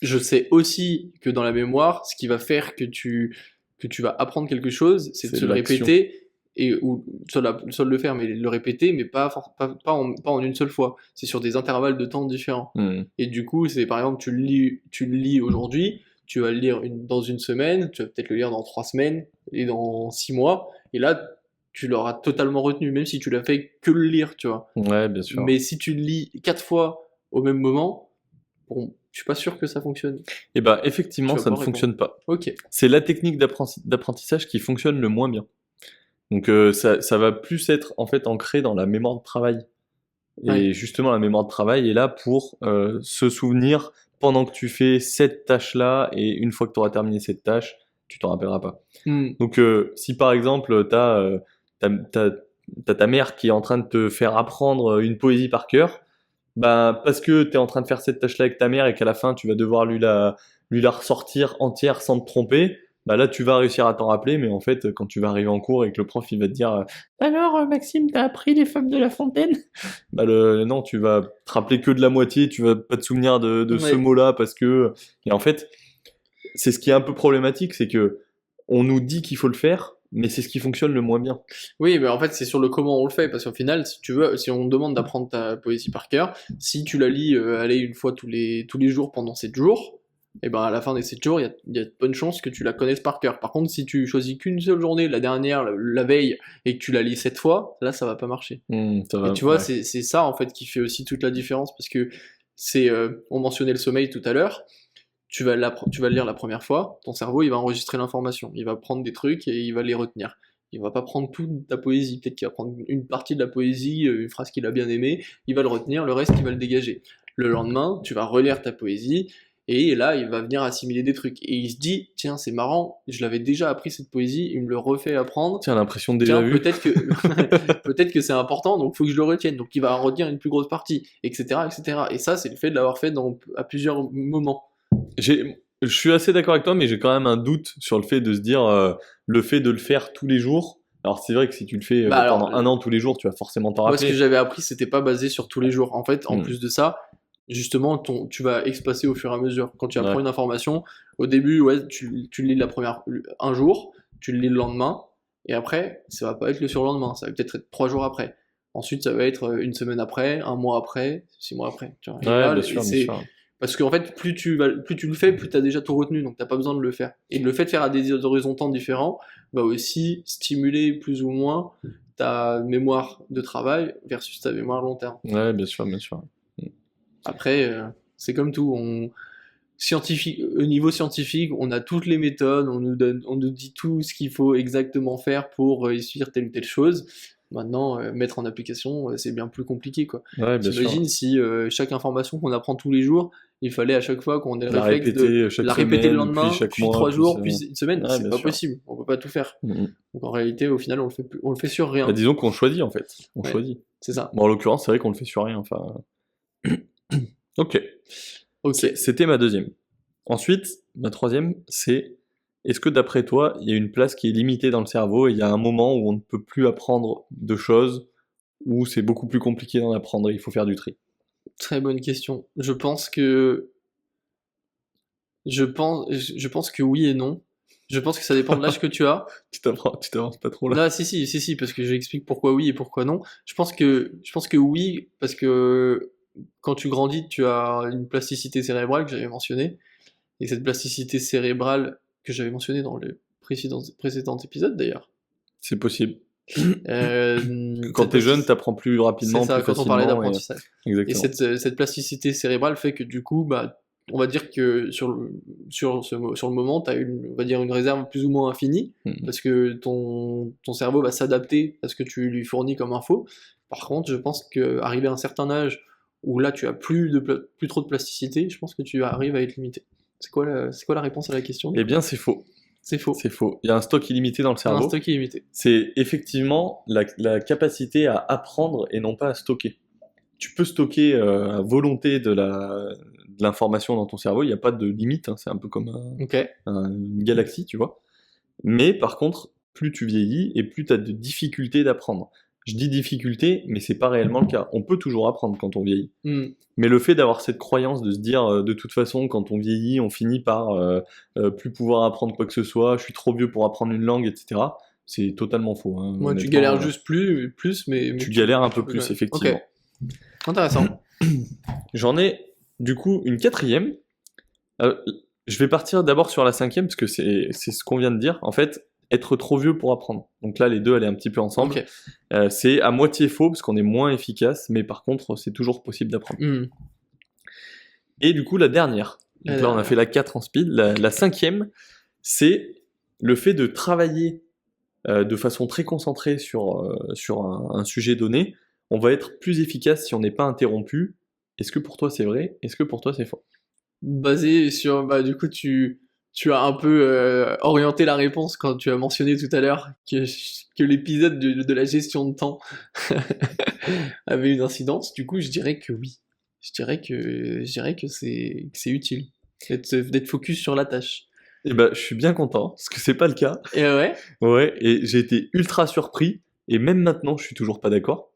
je sais aussi que dans la mémoire, ce qui va faire que tu vas apprendre quelque chose, c'est de C'est se le l'action. répéter, ou soit le faire, mais le répéter, mais pas en une seule fois. C'est sur des intervalles de temps différents. Et du coup, c'est par exemple, tu le lis aujourd'hui, tu vas le lire dans une semaine, tu vas peut-être le lire dans 3 semaines, et dans 6 mois, et là, tu l'auras totalement retenu, même si tu l'as fait que le lire, tu vois. Ouais, bien sûr. Mais si tu le lis 4 fois au même moment, bon, je suis pas sûr que ça fonctionne. Et bah, effectivement, Tu vas ça pas ne répondre. fonctionne pas. Ok. C'est la technique d'apprentissage qui fonctionne le moins bien. Donc ça va plus être en fait ancré dans la mémoire de travail. Et Ouais. justement, la mémoire de travail est là pour se souvenir pendant que tu fais cette tâche-là, et une fois que tu auras terminé cette tâche, tu t'en rappelleras pas. Donc si par exemple, t'as ta mère qui est en train de te faire apprendre une poésie par cœur, bah, parce que tu es en train de faire cette tâche-là avec ta mère et qu'à la fin tu vas devoir lui la ressortir entière sans te tromper, bah là tu vas réussir à t'en rappeler, mais en fait quand tu vas arriver en cours et que le prof il va te dire alors Maxime, t'as appris les fables de La Fontaine? Bah non, tu vas te rappeler que de la moitié, tu vas pas te souvenir de ce Ouais. mot-là parce que... Et en fait, c'est ce qui est un peu problématique, c'est que on nous dit qu'il faut le faire, mais c'est ce qui fonctionne le moins bien. Oui, mais en fait, c'est sur le comment on le fait, parce qu'au final, si tu veux, si on te demande d'apprendre ta poésie par cœur, si tu la lis, allez, une fois tous les jours pendant 7 jours, et ben à la fin des 7 jours, il y a de bonnes chances que tu la connaisses par cœur. Par contre, si tu choisis qu'une seule journée, la dernière, la veille, et que tu la lis 7 fois, là, ça va pas marcher. Ça va, Et tu vois, ouais. c'est ça en fait qui fait aussi toute la différence, parce que on mentionnait le sommeil tout à l'heure. Tu vas le lire la première fois, ton cerveau il va enregistrer l'information, il va prendre des trucs et il va les retenir. Il va pas prendre toute ta poésie, peut-être qu'il va prendre une partie de la poésie, une phrase qu'il a bien aimée, il va le retenir, le reste il va le dégager. Le lendemain, tu vas relire ta poésie et là il va venir assimiler des trucs. Et il se dit, tiens c'est marrant, je l'avais déjà appris cette poésie, il me le refait apprendre, Tiens, l'impression de déjà tiens, vu. peut-être que c'est important, donc faut que je le retienne. Donc il va en retenir une plus grosse partie, etc., etc. Et ça, c'est le fait de l'avoir fait à plusieurs moments. Je suis assez d'accord avec toi, mais j'ai quand même un doute sur le fait de se dire le fait de le faire tous les jours. Alors c'est vrai que si tu le fais Bah alors, pendant un an tous les jours, tu vas forcément t'en moi, ce que rappeler. j'avais appris, c'était pas basé sur tous les jours. En fait, en Hmm. plus de ça, justement, tu vas espacer au fur et à mesure. Quand tu apprends Ouais. une information, au début, ouais, tu le lis un jour, tu le lis le lendemain, et après, ça va pas être le surlendemain, ça va peut-être être 3 jours après. Ensuite, ça va être une semaine après, un mois après, 6 mois après. Tu vois. Et Ouais, là, bien sûr, bien sûr. parce qu'en fait, plus tu le fais, plus tu as déjà tout retenu, donc t'as pas besoin de le faire. Et le fait de faire à des horizons temps différents va aussi stimuler plus ou moins ta mémoire de travail versus ta mémoire long terme. Ouais, bien sûr, bien sûr. Après, c'est comme tout. Au niveau scientifique, on a toutes les méthodes, on nous dit tout ce qu'il faut exactement faire pour réussir telle ou telle chose. Maintenant, mettre en application, c'est bien plus compliqué, quoi. Ouais, bien sûr. T'imagines si chaque information qu'on apprend tous les jours, il fallait à chaque fois qu'on ait le La réflexe de répéter chaque la répéter le semaine, puis lendemain, chaque puis mois, 3 jours, puis une semaine, Ouais, c'est bien pas sûr. possible. On peut pas tout faire. Mhm. Donc en réalité, au final, on le fait sur rien. Bah, disons qu'on choisit en fait. On Ouais, choisit. c'est ça. Bon, en l'occurrence, c'est vrai qu'on le fait sur rien. Enfin. Ok. Ok. C'était ma deuxième. Ensuite, ma troisième, c'est est-ce que d'après toi, il y a une place qui est limitée dans le cerveau et il y a un moment où on ne peut plus apprendre de choses, où c'est beaucoup plus compliqué d'en apprendre et il faut faire du tri? Très bonne question. Je pense que oui et non. Je pense que ça dépend de l'âge que tu as. Tu t'avances pas trop là. Là, si, parce que j'explique pourquoi oui et pourquoi non. Je pense que oui, parce que quand tu grandis, tu as une plasticité cérébrale que j'avais mentionnée. Et cette plasticité cérébrale que j'avais mentionnée dans le précédent épisode d'ailleurs. C'est possible. Quand Cette t'es jeune, plasticité. t'apprends plus C'est rapidement, ça, plus quand on parlait facilement. d'apprentissage. Et Exactement. cette plasticité cérébrale fait que du coup, bah, on va dire que sur le moment, tu as on va dire une réserve plus ou moins infinie, Mhm. parce que ton cerveau va s'adapter à ce que tu lui fournis comme info. Par contre, je pense qu'arrivé à un certain âge où là tu as plus trop de plasticité, je pense que tu arrives à être limité. C'est quoi la réponse à la question? Eh bien, c'est faux. C'est faux. C'est faux. Il y a un stock illimité dans le Un cerveau. stock illimité. C'est effectivement la capacité à apprendre et non pas à stocker. Tu peux stocker à volonté de l'information dans ton cerveau, il n'y a pas de limite, hein, c'est un peu comme Ok. une galaxie, tu vois. Mais par contre, plus tu vieillis et plus tu as de difficultés d'apprendre. Je dis difficulté, mais c'est pas réellement le cas. On peut toujours apprendre quand on vieillit. Hmm. Mais le fait d'avoir cette croyance de se dire, de toute façon, quand on vieillit, on finit par plus pouvoir apprendre quoi que ce soit, je suis trop vieux pour apprendre une langue, etc., c'est totalement faux. Hein, Moi, tu honnêtement. galères juste plus, mais Tu galères un peu peux plus, quand même. effectivement. Ok, intéressant. J'en ai, du coup, une quatrième. Je vais partir d'abord sur la cinquième, parce que c'est ce qu'on vient de dire. En fait, être trop vieux pour apprendre. Donc là, les deux allaient un petit peu ensemble. Ok. C'est à moitié faux, parce qu'on est moins efficace, mais par contre, c'est toujours possible d'apprendre. Hmm. Et du coup, la dernière. Donc là, on a fait la 4 en speed. La cinquième, c'est le fait de travailler de façon très concentrée sur un sujet donné. On va être plus efficace si on n'est pas interrompu. Est-ce que pour toi, c'est vrai? Est-ce que pour toi, c'est faux? Basé sur, bah, du coup, tu as un peu orienté la réponse quand tu as mentionné tout à l'heure que l'épisode de la gestion de temps avait une incidence. Du coup, je dirais que oui. Je dirais que c'est utile d'être focus sur la tâche. Eh ben, je suis bien content, parce que c'est pas le cas. Et ouais, Ouais, et j'ai été ultra surpris, et même maintenant, je suis toujours pas d'accord.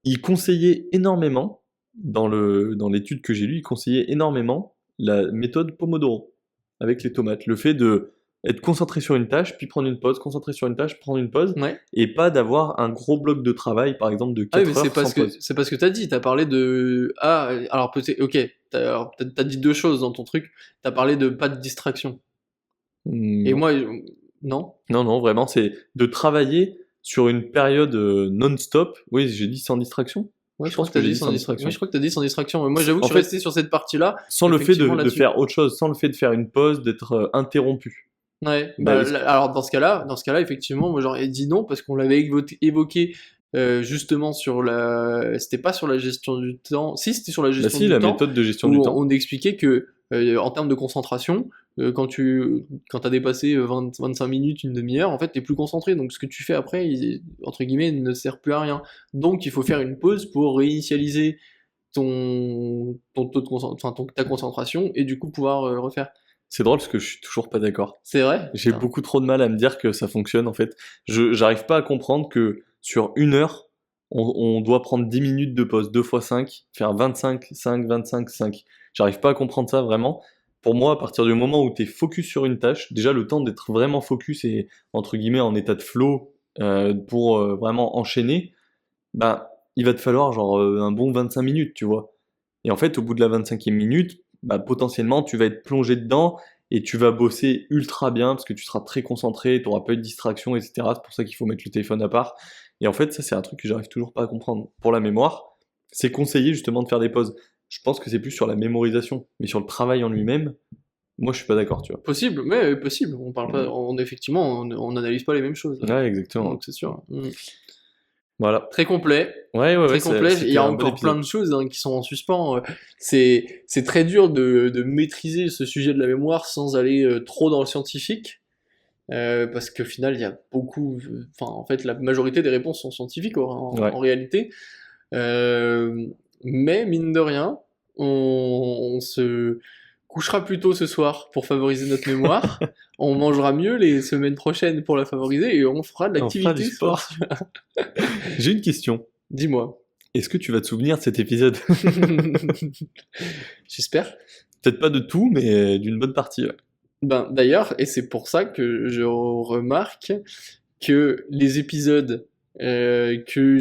Il conseillait énormément, dans l'étude que j'ai lue, il conseillait énormément la méthode Pomodoro, avec les tomates. Le fait de être concentré sur une tâche, puis prendre une pause, concentré sur une tâche, prendre une pause, ouais. et pas d'avoir un gros bloc de travail, par exemple, de Ah oui, 4 mais heures sans pause. c'est parce que t'as dit, t'as parlé de... Ah, alors peut-être... Ok, t'as dit deux choses dans ton truc. T'as parlé de pas de distraction. Et Non. moi, non. Non, non, vraiment, c'est de travailler sur une période non-stop. Oui, j'ai dit sans distraction. Ouais, Je je crois pense que t'as que j'ai dit dit sans sans distraction. distraction. Oui, je crois que t'as dit sans distraction. Moi, j'avoue que En je suis fait, resté sur cette partie-là. sans le fait Effectivement, de là-dessus. faire autre chose, sans le fait de faire une pause, d'être interrompu. Ouais, Bah, bah, est-ce que- alors dans ce cas-là, effectivement, moi j'aurais dit non parce qu'on l'avait évoqué justement sur la. C'était pas sur la gestion du temps. Si, c'était sur la Bah gestion si, du la temps méthode de gestion où du on temps. expliquait que en termes de concentration, quand t'as dépassé 25 minutes, une demi-heure, en fait, t'es plus concentré. Donc ce que tu fais après, entre guillemets, ne sert plus à rien. Donc il faut faire une pause pour réinitialiser ton taux de ta concentration et du coup pouvoir refaire. C'est drôle parce que je suis toujours pas d'accord. C'est vrai? J'ai Putain. beaucoup trop de mal à me dire que ça fonctionne en fait. J'arrive pas à comprendre que sur une heure, on doit prendre 10 minutes de pause, 2 fois 5, faire 25, 5, 25, 5. J'arrive pas à comprendre ça vraiment. Pour moi, à partir du moment où tu es focus sur une tâche, déjà le temps d'être vraiment focus et entre guillemets en état de flow pour vraiment enchaîner, bah il va te falloir genre un bon 25 minutes, tu vois. Et en fait, au bout de la 25e minute, bah, potentiellement, tu vas être plongé dedans et tu vas bosser ultra bien parce que tu seras très concentré, tu n'auras pas eu de distraction, etc. C'est pour ça qu'il faut mettre le téléphone à part. Et en fait, ça, c'est un truc que j'arrive toujours pas à comprendre. Pour la mémoire, c'est conseillé justement de faire des pauses. Je pense que c'est plus sur la mémorisation, mais sur le travail en lui-même, moi, je suis pas d'accord, tu vois. Possible, mais possible. On parle pas, effectivement, on n'analyse pas les mêmes choses. Ouais, exactement. Donc c'est sûr. Voilà. Très complet, Ouais, ouais, très ouais, complet. Il c'était y a un bon encore plein épisode. de choses qui sont en suspens. C'est très dur de maîtriser ce sujet de la mémoire sans aller trop dans le scientifique. Parce qu'au final, il y a beaucoup. Enfin, en fait, la majorité des réponses sont scientifiques Ouais. en réalité. Euh, mais mine de rien, on se couchera plus tôt ce soir pour favoriser notre mémoire. On mangera mieux les semaines prochaines pour la favoriser et on fera de On fera du l'activité sport. J'ai une question. Dis-moi. Est-ce que tu vas te souvenir de cet épisode? J'espère. Peut-être pas de tout, mais d'une bonne partie. Ouais. Ben, d'ailleurs, et c'est pour ça que je remarque que les épisodes que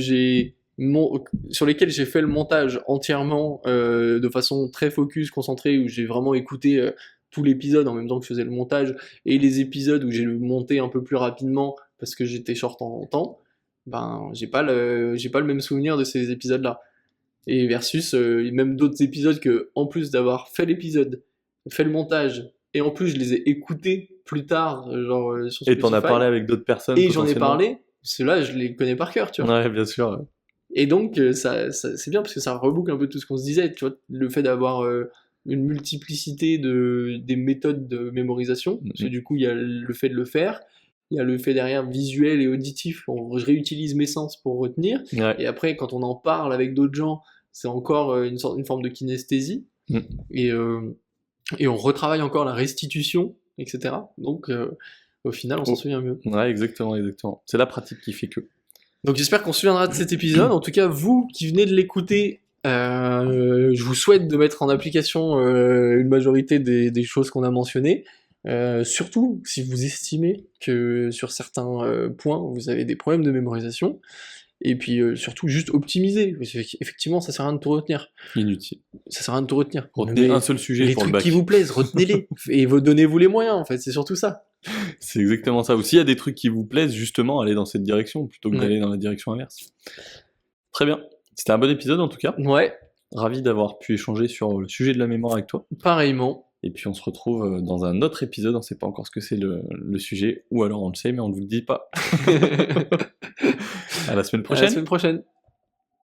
sur lesquels j'ai fait le montage entièrement de façon très focus, concentrée, où j'ai vraiment écouté tout l'épisode en même temps que je faisais le montage, et les épisodes où j'ai monté un peu plus rapidement parce que j'étais short en temps, ben j'ai pas le même souvenir de ces épisodes-là. Et versus même d'autres épisodes que, en plus d'avoir fait l'épisode, fait le montage, et en plus je les ai écoutés plus tard, genre sur Et t'en as Spotify, parlé avec d'autres personnes et j'en ai potentiellement? parlé, ceux-là je les connais par cœur, tu vois. Ouais, bien sûr. Ouais. Et donc c'est bien parce que ça reboucle un peu tout ce qu'on se disait, tu vois, le fait d'avoir une multiplicité des méthodes de mémorisation, parce que du coup il y a le fait de le faire, il y a le fait derrière visuel et auditif, je réutilise mes sens pour retenir, Ouais. et après quand on en parle avec d'autres gens, c'est encore une forme de kinesthésie, Mm. et on retravaille encore la restitution, etc. Donc au final on s'en Oh. souvient mieux. Ouais, exactement, exactement. C'est la pratique qui fait que. Donc j'espère qu'on se souviendra de cet épisode. En tout cas, vous qui venez de l'écouter, je vous souhaite de mettre en application une majorité des choses qu'on a mentionnées. Surtout si vous estimez que sur certains points vous avez des problèmes de mémorisation. Et puis surtout juste optimiser. Effectivement, ça sert à rien de tout retenir. Inutile. Ça sert à rien de tout retenir. Retenez un seul sujet Les pour le trucs bac. qui vous plaisent, retenez-les. Et donnez-vous les moyens, en fait, c'est surtout ça. C'est exactement ça. Ou s'il y a des trucs qui vous plaisent, justement, allez dans cette direction plutôt que Ouais. d'aller dans la direction inverse. Très bien. C'était un bon épisode en tout cas. Ouais, Ravi d'avoir pu échanger sur le sujet de la mémoire avec toi. pareillement. Et puis on se retrouve dans un autre épisode. On sait pas encore ce que c'est le sujet, ou alors on le sait, mais on ne vous le dit pas. À la semaine À la prochaine. semaine prochaine.